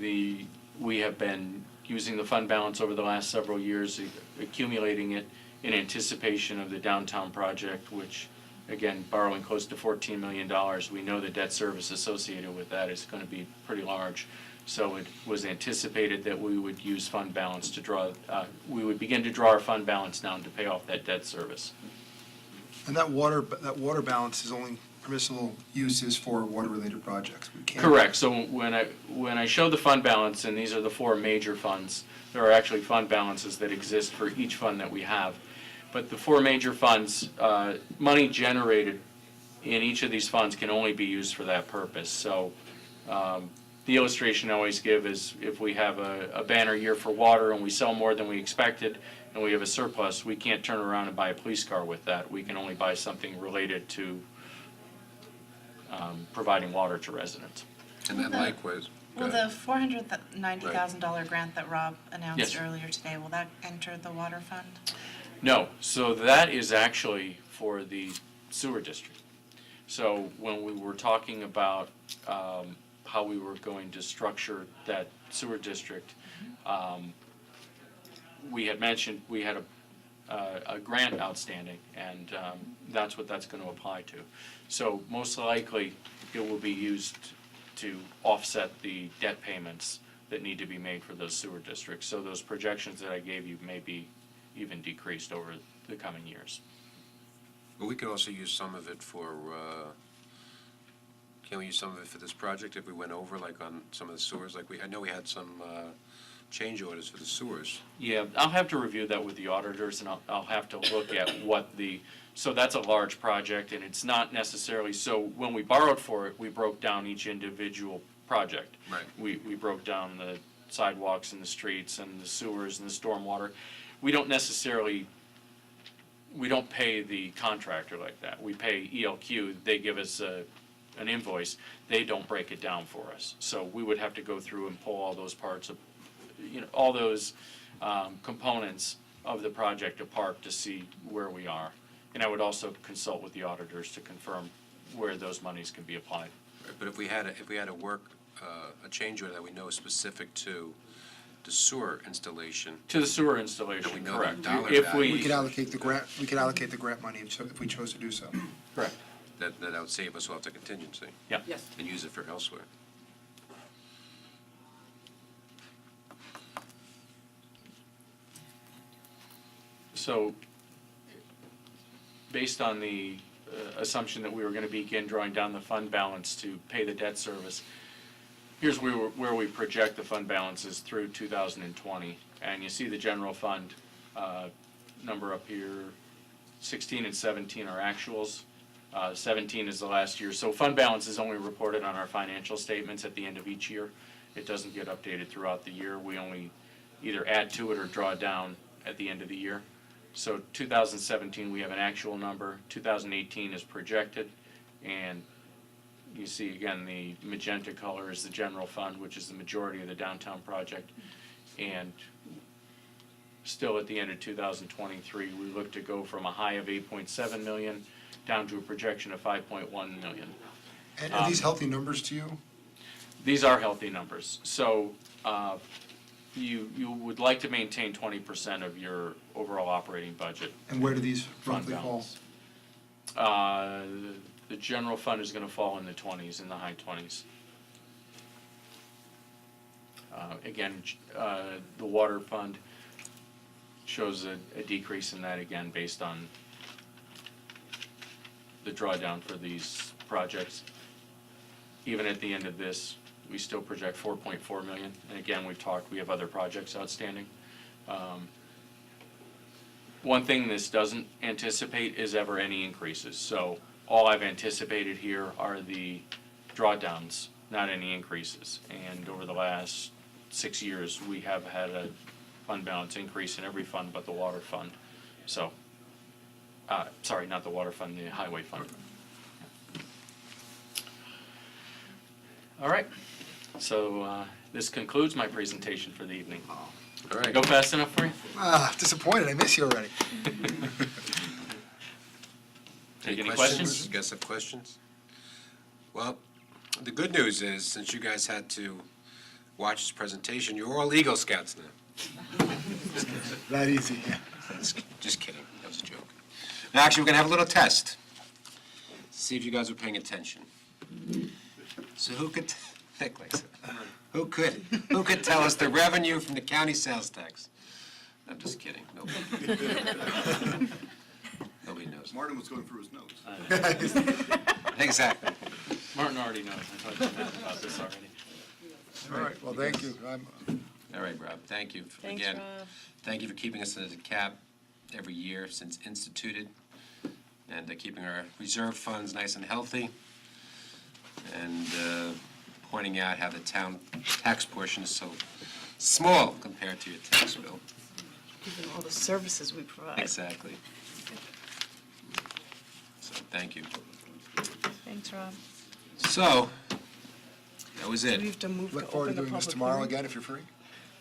We have been using the fund balance over the last several years, accumulating it in anticipation of the downtown project, which, again, borrowing close to $14 million. We know the debt service associated with that is going to be pretty large. So it was anticipated that we would use fund balance to draw, we would begin to draw our fund balance down to pay off that debt service. And that water balance is only permissible uses for water-related projects. We can't. Correct. So when I show the fund balance, and these are the four major funds, there are actually fund balances that exist for each fund that we have. But the four major funds, money generated in each of these funds can only be used for that purpose. So the illustration I always give is if we have a banner year for water and we sell more than we expected and we have a surplus, we can't turn around and buy a police car with that. We can only buy something related to providing water to residents. And then likewise. Will the $490,000 grant that Rob announced Yes. earlier today, will that enter the water fund? No, so that is actually for the sewer district. So when we were talking about how we were going to structure that sewer district, we had mentioned we had a grant outstanding, and that's what that's going to apply to. So most likely, it will be used to offset the debt payments that need to be made for those sewer districts. So those projections that I gave you may be even decreased over the coming years. But we could also use some of it for, can we use some of it for this project if we went over, like on some of the sewers? Like I know we had some change orders for the sewers. Yeah, I'll have to review that with the auditors, and I'll have to look at what so that's a large project, and it's not necessarily, so when we borrowed for it, we broke down each individual project. Right. We broke down the sidewalks and the streets and the sewers and the stormwater. We don't pay the contractor like that. We pay ELQ, they give us an invoice, they don't break it down for us. So we would have to go through and pull all those parts of, all those components of the project apart to see where we are. And I would also consult with the auditors to confirm where those monies can be applied. Right, but if we had a work, a change order that we know is specific to the sewer installation, To the sewer installation, And we know the correct. dollar If value. We could allocate the grant money if we chose to do so. Correct. that would save us off the contingency Yeah. Yes. and use it for elsewhere. So, based on the assumption that we were going to begin drawing down the fund balance to pay the debt service, here's where we project the fund balances through 2020. And you see the general fund number up here, 16 and 17 are actuals. 17 is the last year. So fund balance is only reported on our financial statements at the end of each year. It doesn't get updated throughout the year. We only either add to it or draw down at the end of the year. So 2017, we have an actual number. 2018 is projected. And you see, again, the magenta color is the general fund, which is the majority of the downtown project. And still at the end of 2023, we look to go from a high of 8.7 million down to a projection of 5.1 million. And are these healthy numbers to you? These are healthy numbers. So you would like to maintain 20% of your overall operating budget And where do these fund roughly fall? balance. The general fund is going to fall in the 20s, in the high 20s. Again, the water fund shows a decrease in that again based on the drawdown for these projects. Even at the end of this, we still project 4.4 million. And again, we have other projects outstanding. One thing this doesn't anticipate is ever any increases. So all I've anticipated here are the drawdowns, not any increases. And over the last 6 years, we have had a fund balance increase in every fund but the water fund. So, sorry, not the water fund, the highway fund. All right, so this concludes my presentation for the evening. All right. Go fast enough for you? Disappointed, I miss you already. Take any questions? You guys have questions? Well, the good news is, since you guys had to watch this presentation, you're all Eagle Scouts now. That easy, yeah. Just kidding, that was a joke. Now, actually, we're gonna have a little test. See if you guys are paying attention. So who could, Nick likes it. Who could tell us the revenue from the county sales tax? I'm just kidding, nobody. Nobody knows. Martin was going through his notes. Exactly. Martin already knows, I talked to Matt about this already. All right, well, thank you. All right, Rob, thank you. Thanks, Again, Rob. thank you for keeping us at the cap every year since instituted, and keeping our reserve funds nice and healthy, and pointing out how the town tax portion is so small compared to your tax bill. Given all the services we provide. Exactly. So, thank you. Thanks, Rob. So, that was Do we it. have to move to Look forward open to the doing this public tomorrow hearing? again if you're free.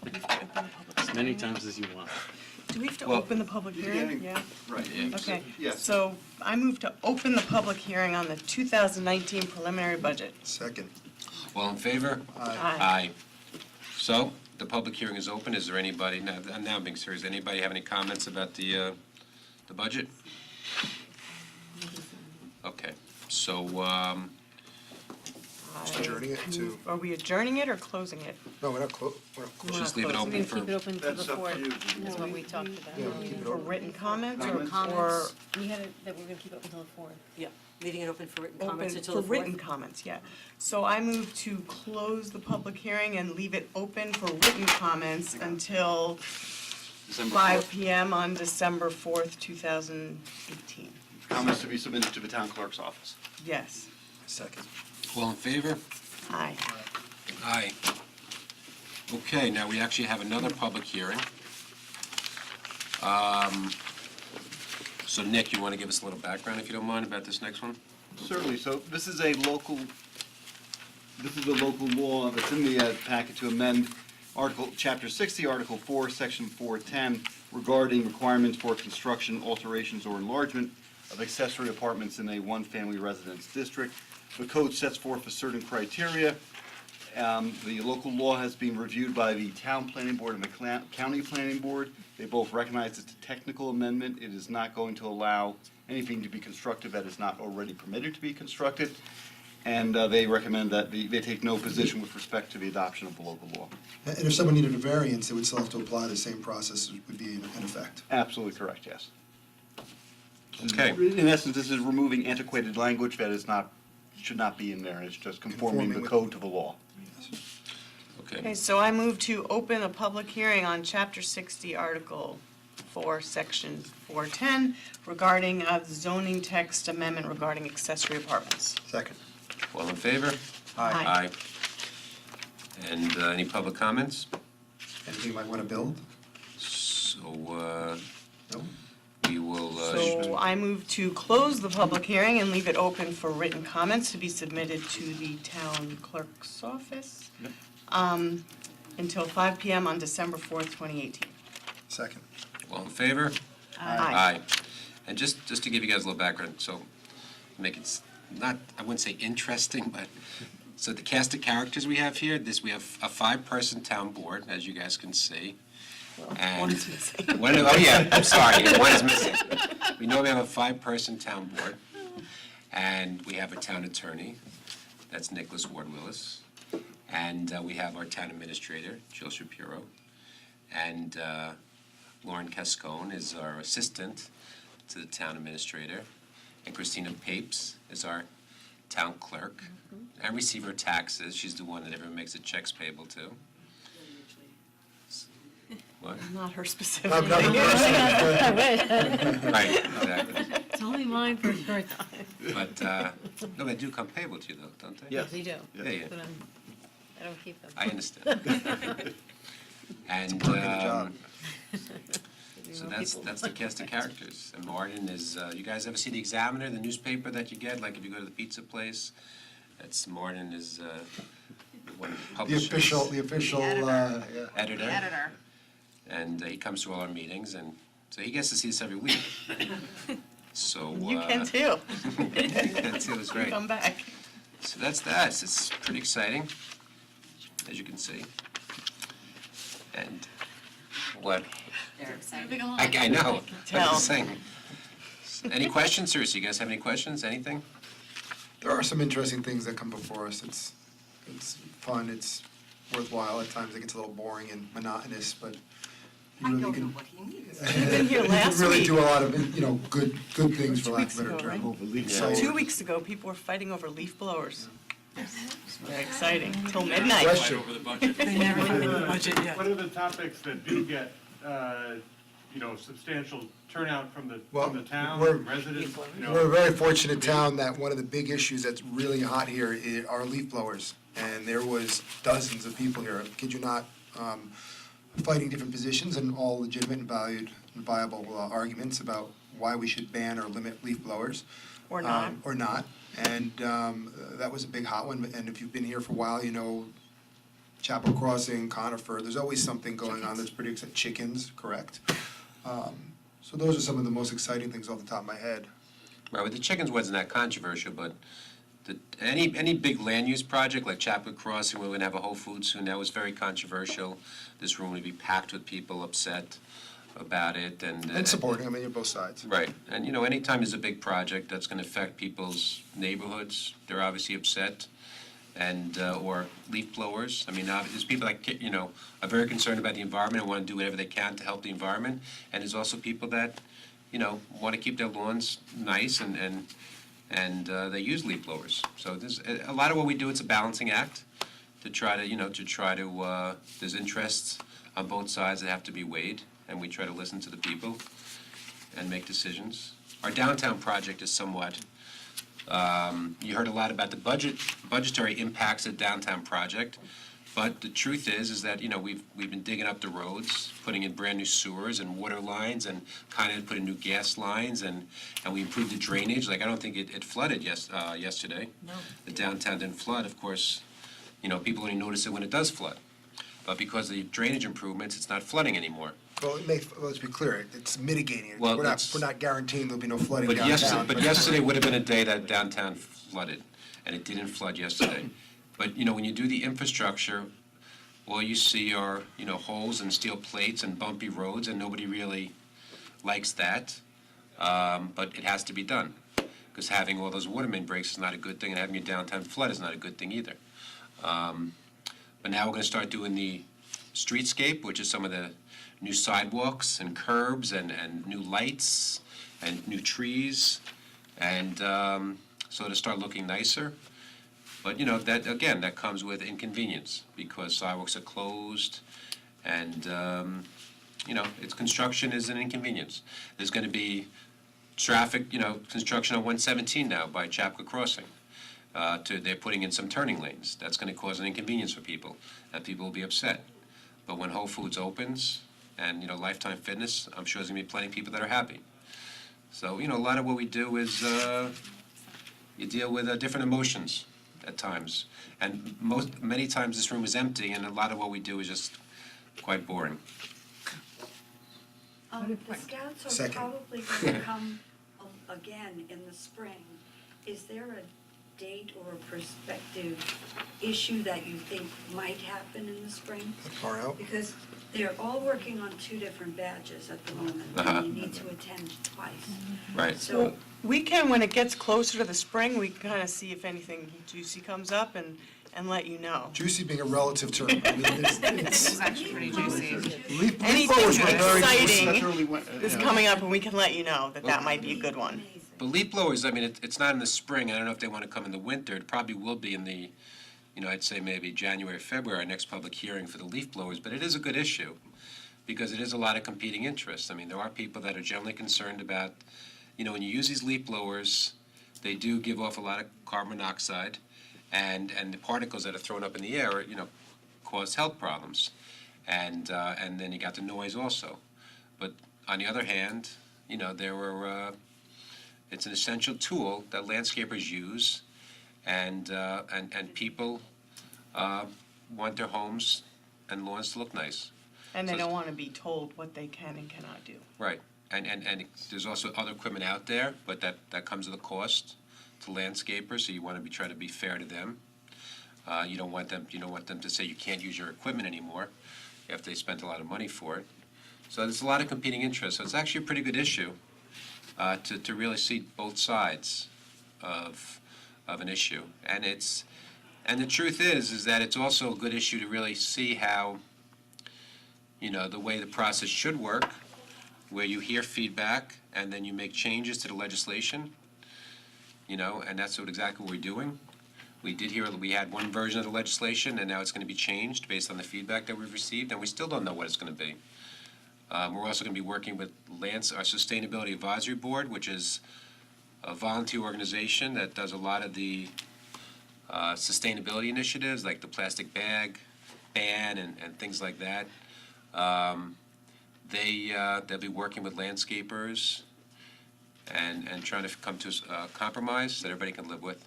Do we have to open the public As many hearing? times as you want. Do we have to Well- open the public hearing? Yeah. Right. Yeah. Okay. Yes. So I move to open the public hearing on the 2019 preliminary budget. Second. All in favor? Aye. So, the public hearing is open. Is there anybody, now I'm being serious, anybody have any comments about the budget? Okay, so, Just adjourning it to, Are we adjourning it or closing it? no, we're not closing. We're just not leave it closing open for, Keep it open to the That's up to fourth, you. is what we talked about. Yeah, keep it For open. written comments or? Comments, we had it, that we're gonna keep it until the fourth. Yeah, leaving it open for written Open comments until for the 4th. written comments, yeah. So I move to close the public hearing and leave it open for written comments until December 5 4th. PM on December 4th, 2018. Comments to be submitted to the town clerk's office. Yes. Second. all in favor? Aye. Aye. Okay, now we actually have another public hearing. So Nick, you want to give us a little background, if you don't mind, about this next one? Certainly, so this is a local law that's in the packet to amend Chapter 60, Article 4, Section 410, regarding requirements for construction, alterations, or enlargement of accessory apartments in a one-family residence district. The code sets forth a certain criteria. The local law has been reviewed by the town planning board and the county planning board. They both recognize it's a technical amendment. It is not going to allow anything to be constructed that is not already permitted to be constructed. And they recommend that they take no position with respect to the adoption of the local law. And if someone needed a variance, they would still have to apply the same process would be in effect. Absolutely correct, yes. Okay. In essence, this is removing antiquated language that is not, should not be in there. It's just conforming the Conforming with- code to the law. Okay, Okay, so I move to open a public hearing on Chapter 60, Article 4, Section 410, regarding a zoning text amendment regarding accessory apartments. Second. all in favor? Aye. Aye. And any public comments? Anything you might want to build? So, No? we will, So I move to close the public hearing and leave it open for written comments to be submitted to the town clerk's office Yep. until 5 PM on December 4th, 2018. Second. All in favor? Aye. And just to give you guys a little background, so make it not, I wouldn't say interesting, but, so the cast of characters we have here, we have a 5-person town board, as you guys can see. And One is missing. Oh, yeah, I'm sorry, yeah, one is missing. We know we have a 5-person town board, and we have a town attorney, that's Nicholas Ward Willis, and we have our town administrator, Jill Shapiro, and Lauren Cascone is our assistant to the town administrator, and Christina Papes is our town clerk, and receiver of taxes, she's the one that everyone makes the checks payable to. What? Not her specifically. Not her. Right, exactly. It's only mine for a short time. But, no, they do come payable to you though, don't they? Yes. They do, Yeah, yeah, but I don't keep them. I understand. And, perk of the job. so that's the cast of characters. And Martin is, you guys ever see the Examiner, the newspaper that you get, like if you go to the pizza place? That's, Martin is, one of the The publishers. official, Editor. Editor. And he comes to all our meetings, and so he gets to see us every week. So. You can too. You can too, it's great. Come back. So that's that. It's pretty exciting, as you can see. And what? I know. I'm Tell. just saying. Any questions, seriously? You guys have any questions? Anything? there are some interesting things that come before us. It's fun, it's worthwhile. At times it gets a little boring and monotonous, but I you really don't know can. what he needs. You've been here last You really week. do a lot of, good things, for lack of a better 2 weeks ago, term. right? So- 2 weeks ago, people were fighting over leaf blowers. It's very exciting, till midnight. Question. Over the budget. They never even hit the budget yet. What are the topics that do get, substantial turnout from the town, we're- residents? We're a very fortunate town that one of the big issues that's really hot here are leaf blowers. And there was dozens of people here, I kid you not, fighting different positions and all legitimate and valued and viable arguments about why we should ban or limit leaf blowers. Or not. Or not. And that was a big hot one. And if you've been here for a while, Chapel Crossing, Conifer, there's always something going on that's pretty exciting. Chickens, correct. So those are some of the most exciting things off the top of my head. Right, well, the chickens wasn't that controversial, but any big land use project like Chapel Crossing, we're gonna have a Whole Foods soon, that was very controversial. This room would be packed with people upset about it And supporting, you're both sides. Right, and anytime there's a big project that's gonna affect people's neighborhoods, they're obviously upset. And, or leaf blowers, there's people that, are very concerned about the environment and wanna do whatever they can to help the environment. And there's also people that, wanna keep their lawns nice and they use leaf blowers. So there's, a lot of what we do, it's a balancing act to try to, there's interests on both sides that have to be weighed, and we try to listen to the people and make decisions. Our downtown project is somewhat, you heard a lot about the budgetary impacts of the downtown project, but the truth is that, we've been digging up the roads, putting in brand-new sewers and water lines, and kind of putting new gas lines, and we improved the drainage. Like, I don't think it flooded yesterday. No. The downtown didn't flood, of course, people only notice it when it does flood. But because of the drainage improvements, it's not flooding anymore. Well, let's be clear, it's mitigating it. Well, We're it's- not guaranteeing there'll be no flooding But downtown. yesterday would have been a day that downtown flooded, and it didn't flood yesterday. But, when you do the infrastructure, all you see are, holes and steel plates and bumpy roads, and nobody really likes that. But it has to be done, because having all those water main breaks is not a good thing, and having your downtown flood is not a good thing either. But now we're gonna start doing the streetscape, which is some of the new sidewalks and curbs and new lights and new trees, and so to start looking nicer. But, that comes with inconvenience, because sidewalks are closed, and, construction is an inconvenience. There's gonna be traffic, construction on 117 now by Chapel Crossing. They're putting in some turning lanes. That's gonna cause an inconvenience for people, and people will be upset. But when Whole Foods opens, and, Lifetime Fitness, I'm sure there's gonna be plenty of people that are happy. So, a lot of what we do is, you deal with different emotions at times. And many times this room is empty, and a lot of what we do is just quite boring. The scouts are Second. probably going to come again in the spring. Is there a date or a prospective issue that you think might happen in the spring? That far out? Because they're all working on 2 different badges at the moment, Uh-huh. and you need to attend twice. Right. So, We can, when it gets closer to the spring, we can kind of see if anything juicy comes up and let you know. Juicy being a relative term. I mean, This is actually pretty juicy. leaf Anything blowers were very. exciting is coming up, and we can let you know that might be a good one. amazing. But leaf blowers, I mean, it's not in the spring. I don't know if they want to come in the winter. It probably will be in the, I'd say maybe January, February, our next public hearing for the leaf blowers. But it is a good issue because it is a lot of competing interests. I mean, there are people that are generally concerned about, when you use these leaf blowers, they do give off a lot of carbon monoxide, and the particles that are thrown up in the air, cause health problems. And then you got the noise also. But on the other hand, it's an essential tool that landscapers use, and people want their homes and lawns to look nice. And they So- don't want to be told what they can and cannot do. Right, and there's also other equipment out there, but that comes at a cost to landscapers, so you want to try to be fair to them. You don't want them to say you can't use your equipment anymore if they spent a lot of money for it. So there's a lot of competing interests, so it's actually a pretty good issue to really see both sides of an issue. And the truth is that it's also a good issue to really see how, the way the process should work, where you hear feedback and then you make changes to the legislation, and that's exactly what we're doing. We had one version of the legislation, and now it's going to be changed based on the feedback that we've received, and we still don't know what it's going to be. We're also going to be working with our Sustainability Advisory Board, which is a volunteer organization that does a lot of the sustainability initiatives, like the plastic bag ban and things like that. They'll be working with landscapers and trying to come to a compromise that everybody can live with.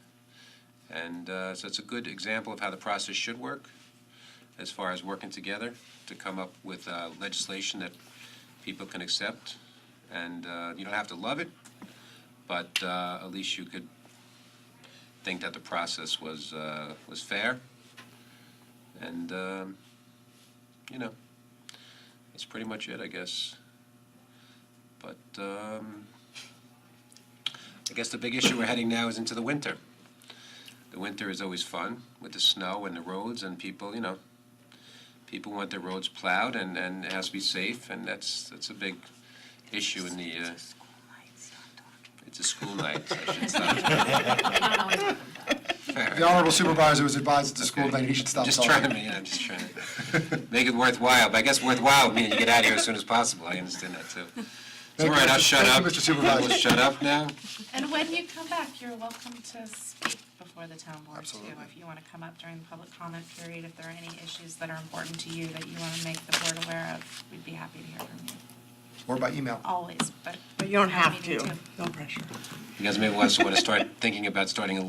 And so it's a good example of how the process should work as far as working together to come up with legislation that people can accept. And you don't have to love it, but at least you could think that the process was fair. And, that's pretty much it, I guess. But I guess the big issue we're heading now is into the winter. The winter is always fun with the snow and the roads, and people want their roads plowed, and it has to be safe, and that's a big issue in the. It's a school night. I should stop. The Honorable Supervisor was advised at the school Okay. night he should stop Just talking. I'm just trying to make it worthwhile. But I guess worthwhile means you get out of here as soon as possible. I understand that too. It's all right. I'll shut Thank up. you, Mr. Supervisor. We'll shut up now. And when you come back, you're welcome to speak before the town board too. Absolutely. If you want to come up during the public comment period, if there are any issues that are important to you that you want to make the board aware of, we'd be happy to hear from you. Or by email. Always, but. But you don't have meeting to. too. No pressure. You guys may also want to start thinking about starting a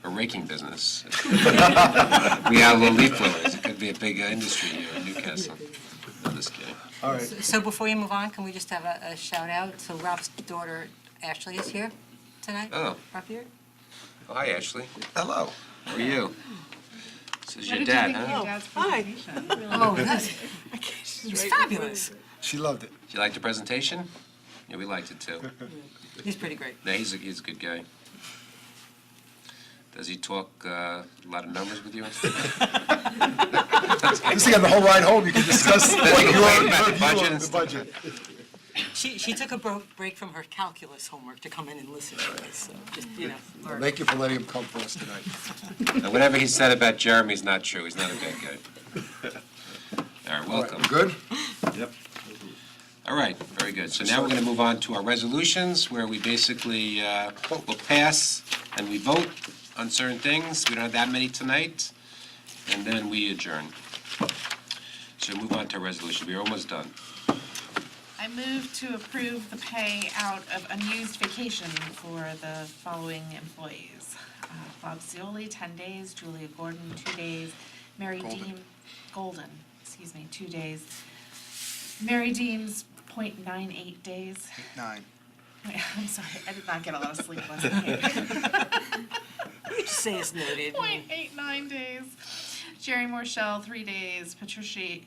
raking business. We have little leaf blowers. It could be a big industry here in Newcastle. No, just kidding. All right. So before you move on, can we just have a shout out? So Rob's daughter Ashley is here tonight? Oh. Up here? Oh, hi, Ashley. Hello. How are you? This is What your did you dad, think of huh? your dad's Hi. presentation? Oh, that's, it's fabulous. She loved it. Did you like the presentation? Yeah, we liked it too. He's pretty great. Yeah, he's a good guy. Does he talk a lot of numbers with you? This thing on the whole ride home, you can discuss what you your complain about the view budget of and the stuff? budget. She took a break from her calculus homework to come in and listen to us, so just, learn. Thank you for letting him come for us tonight. Now, whatever he said about Jeremy's not true. He's not a bad guy. All right, All right, welcome. we good? Yep. All right, very good. So now we're going to move on to our resolutions, where we basically will pass and we vote on certain things. We don't have that many tonight, and then we adjourn. So move on to our resolution. We're almost done. I move to approve the payout of unused vacation for the following employees. Bob Zioli, 10 days, Julia Gordon, 2 days, Mary Dean Golden, 2 days, Mary Dean's 0.98 days. 9. Wait, I'm sorry, I did not get a lot of sleep last night. Just say it's noted. 0.89 days. Jerry Morshell, 3 days. Patricia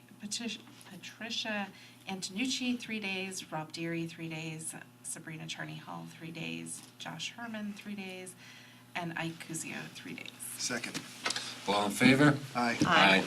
Antonucci, 3 days. Rob Deary, 3 days. Sabrina Charney Hall, 3 days. Josh Herman, 3 days. And Ike Cusio, 3 days. Second. All in favor? Aye. Aye.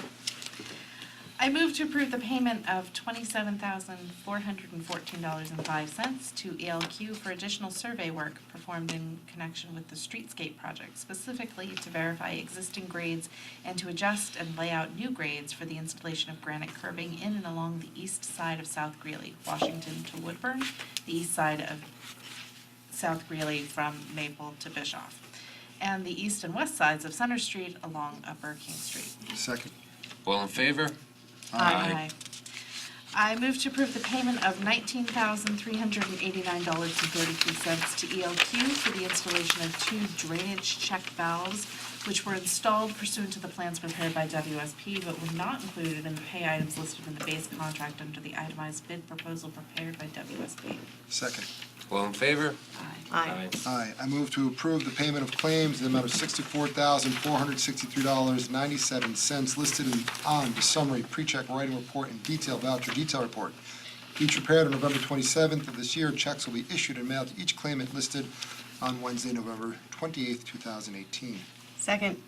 I move to approve the payment of $27,414.05 to ELQ for additional survey work performed in connection with the Streetscape project, specifically to verify existing grades and to adjust and lay out new grades for the installation of granite curbing in and along the east side of South Greeley, Washington to Woodburn, the east side of South Greeley from Maple to Bischoff, and the east and west sides of Center Street along Upper King Street. Second. All in favor? Aye. I move to approve the payment of $19,389.33 to ELQ for the installation of 2 drainage check valves, which were installed pursuant to the plans prepared by WSP, but were not included in the pay items listed in the base contract under the itemized bid proposal prepared by WSP. Second. All in favor? Aye. Aye. I move to approve the payment of claims in the amount of $64,463.97 listed on the summary pre-check writing report and detail voucher detail report. Each prepared on November 27th of this year. Checks will be issued and mailed to each claimant listed on Wednesday, November 28th, 2018. Second.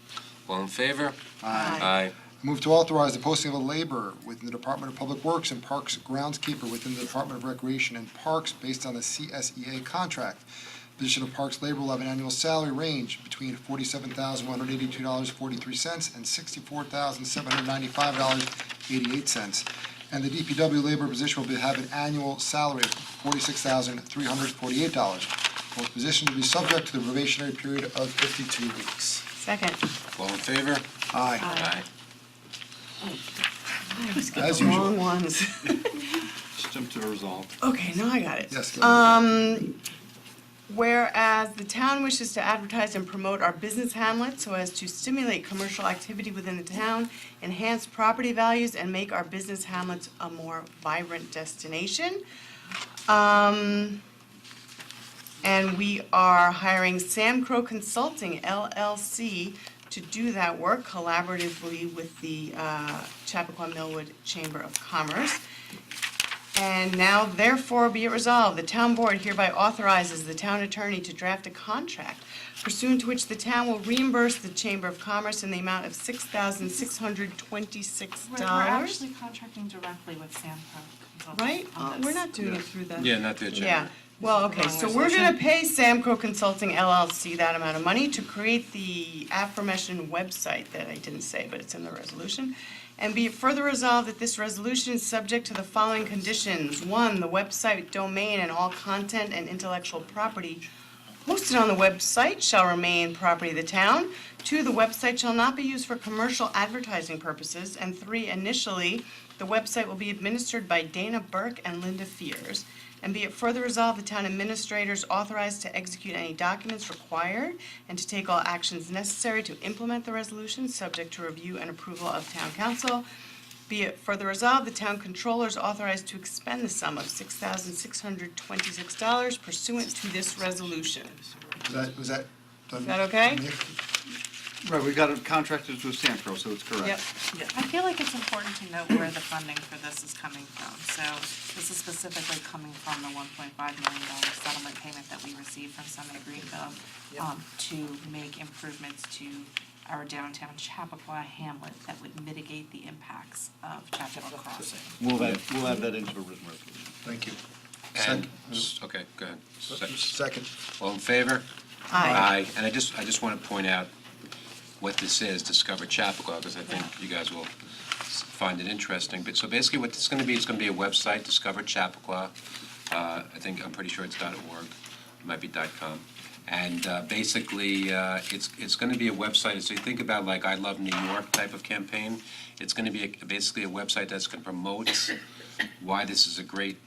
All in favor? Aye. Move to authorize the posting of a laborer within the Department of Public Works and Parks groundskeeper within the Department of Recreation and Parks based on the CSEA contract. Position of Parks labor will have an annual salary range between $47,182.43 and $64,795.88. And the DPW labor position will have an annual salary of $46,348. Both positions will be subject to the probationary period of 52 weeks. Second. All in favor? Aye. Aye. As The usual. long ones. Just jump to the resolve. Okay, now I got it. Yes, go Whereas the town wishes to advertise and promote our business hamlet so as to stimulate commercial activity within the town, enhance property values, and make our business hamlets a more vibrant destination. And we are hiring Sam Crow Consulting LLC to do that work collaboratively with the Chappaqua Millwood Chamber of Commerce. And now therefore be it resolved, the town board hereby authorizes the town attorney to draft a contract pursuant to which the town will reimburse the Chamber of Commerce in the amount of $6,626. We're actually contracting directly with Sam Crow Consulting Right? on this. We're not doing it through the. Yeah, not the agenda. Yeah, well, okay, so we're gonna pay Sam Crow Consulting LLC that amount of money to create the aforementioned website that I didn't say, but it's in the resolution. And be it further resolved that this resolution is subject to the following conditions. 1, the website domain and all content and intellectual property hosted on the website shall remain property of the town. 2, the website shall not be used for commercial advertising purposes. And 3, initially, the website will be administered by Dana Burke and Linda Fears. And be it further resolved, the town administrator is authorized to execute any documents required and to take all actions necessary to implement the resolution, subject to review and approval of town council. Be it further resolved, the town controller is authorized to expend the sum of $6,626 pursuant to this resolution. Was that done? Is that okay? Right, we got it contracted with Samco, so it's correct. Yep. I feel like it's important to note where the funding for this is coming from. So this is specifically coming from the $1.5 million settlement payment that we received from Summit Greenville to make improvements to our downtown Chappaqua hamlet that would mitigate the impacts of Chappaqua Crossing. We'll add that into the written resolution. Thank you. And, okay, go ahead. Second. All in favor? Aye. And I just want to point out what this is, Discover Chappaqua, because I think you guys will find it interesting. But so basically what this is going to be, it's going to be a website, Discover Chappaqua. I'm pretty sure it's .org, it might be .com. And basically, it's going to be a website, so you think about like I Love New York type of campaign. It's going to be basically a website that's going to promote why this is a great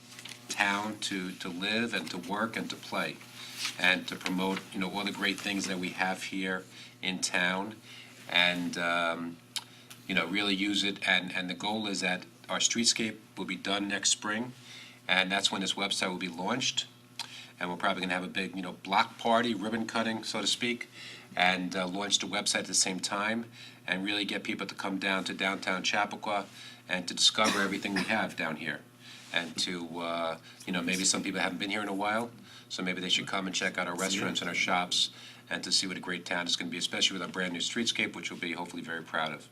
town to live and to work and to play, and to promote, all the great things that we have here in town, and, really use it. And the goal is that our streetscape will be done next spring, and that's when this website will be launched. And we're probably gonna have a big, block party, ribbon cutting, so to speak, and launch the website at the same time, and really get people to come down to downtown Chappaqua and to discover everything we have down here. And to, maybe some people haven't been here in a while, so maybe they should come and check out our restaurants and our shops, and to see what a great town it's gonna be, especially with our brand-new streetscape, which we'll be hopefully very proud of.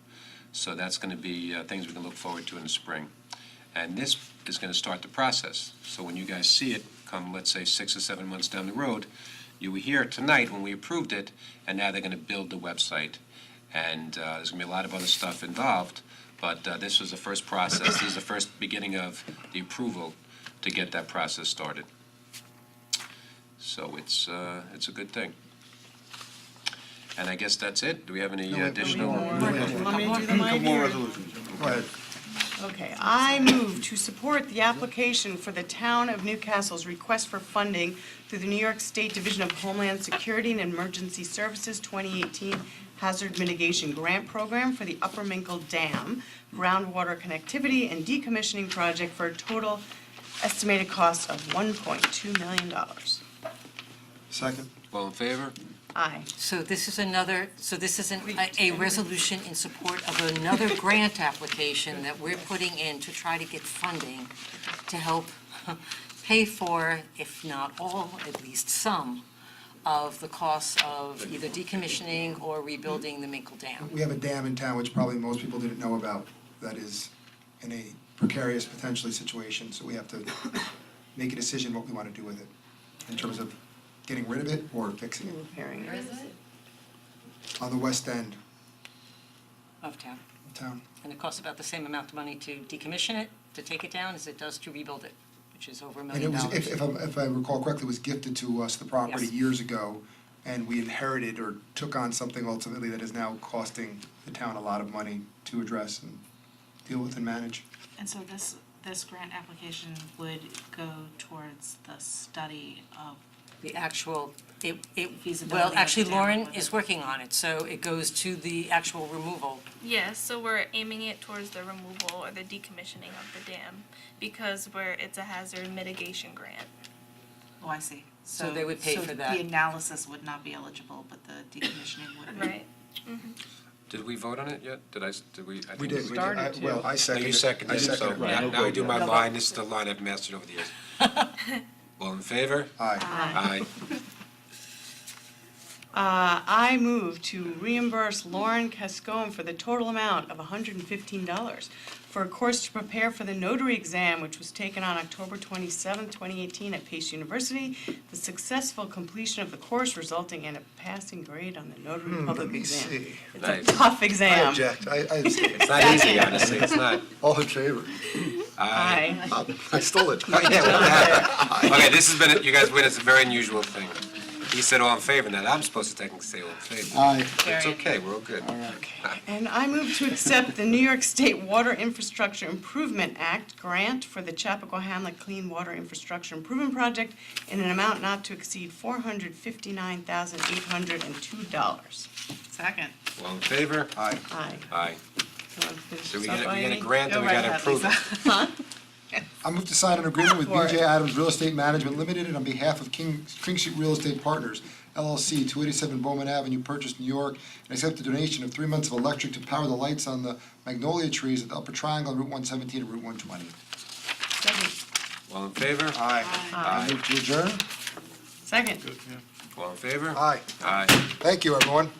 So that's gonna be things we can look forward to in the spring. And this is gonna start the process. So when you guys see it come, let's say, 6 or 7 months down the road, you were here tonight when we approved it, and now they're gonna build the website. And there's gonna be a lot of other stuff involved, but this was the first process, this is the first beginning of the approval to get that process started. So it's a good thing. And I guess that's it. Do we have any additional? Want me to do them Couple more or- resolutions. Go ahead. Okay, I move to support the application for the Town of Newcastle's request for funding through the New York State Division of Homeland Security and Emergency Services 2018 Hazard Mitigation Grant Program for the Upper Minkle Dam groundwater connectivity and decommissioning project for a total estimated cost of $1.2 million. Second. All in favor? Aye. So this is a resolution in support of another grant application that we're putting in to try to get funding to help pay for, if not all, at least some, of the costs of either decommissioning or rebuilding the Minkle Dam. We have a dam in town, which probably most people didn't know about, that is in a precarious potentially situation, so we have to make a decision what we want to do with it, in terms of getting rid of it or fixing it. Repairing it. On the west end Of town. of town. And it costs about the same amount of money to decommission it, to take it down, as it does to rebuild it, which is over $1 And it million. was, if I recall correctly, it was gifted to us, the property, Yes. years ago, and we inherited or took on something ultimately that is now costing the town a lot of money to address and deal with and manage. And so this grant application would go towards the study of The actual, Feasibility well, of actually the dam Lauren with is it. working on it, so it goes to the actual removal. Yes, so we're aiming it towards the removal or the decommissioning of the dam because it's a hazard mitigation grant. Oh, I see. So they would pay for that. So the analysis would not be eligible, but the decommissioning would be. Right. Did we vote on it yet? Did we? I We think did, Started to. well, I No, seconded it. you seconded I it, so seconded it. now Right, now we do my no line, vote. this is the line I've mastered over the years. All in favor? Aye. Aye. I move to reimburse Lauren Cascone for the total amount of $115 for a course to prepare for the notary exam, which was taken on October 27, 2018 at Pace University. The successful completion of the course resulting in a passing grade on the notary public exam. It's Nice. a tough I exam. object, I abstain. It's not easy, honestly, it's not. All in favor? Aye. I stole it. Oh, yeah, well, that- Okay, this has been, you guys witnessed a very unusual thing. He said all in favor, now I'm supposed to technically say all in favor. Aye. It's okay, we're all good. And I move to accept the New York State Water Infrastructure Improvement Act grant for the Chappaqua Hamlet Clean Water Infrastructure Improvement Project in an amount not to exceed $459,802. Second. All in favor? Aye. Aye. Aye. You want to finish So we this up, get a Ivy? grant and we Go right gotta ahead, approve Lisa. it. I move to sign an agreement with For BJ it. Adams Real Estate Management Limited and on behalf of King Street Real Estate Partners, LLC, 287 Bowman Avenue, Purchase, New York, and accept a donation of 3 months of electric to power the lights on the magnolia trees at the Upper Triangle, Route 117 and Route 120. Second. All in favor? Aye. Aye. Move to adjourn? Second. All in favor? Aye. Aye. Thank you, everyone.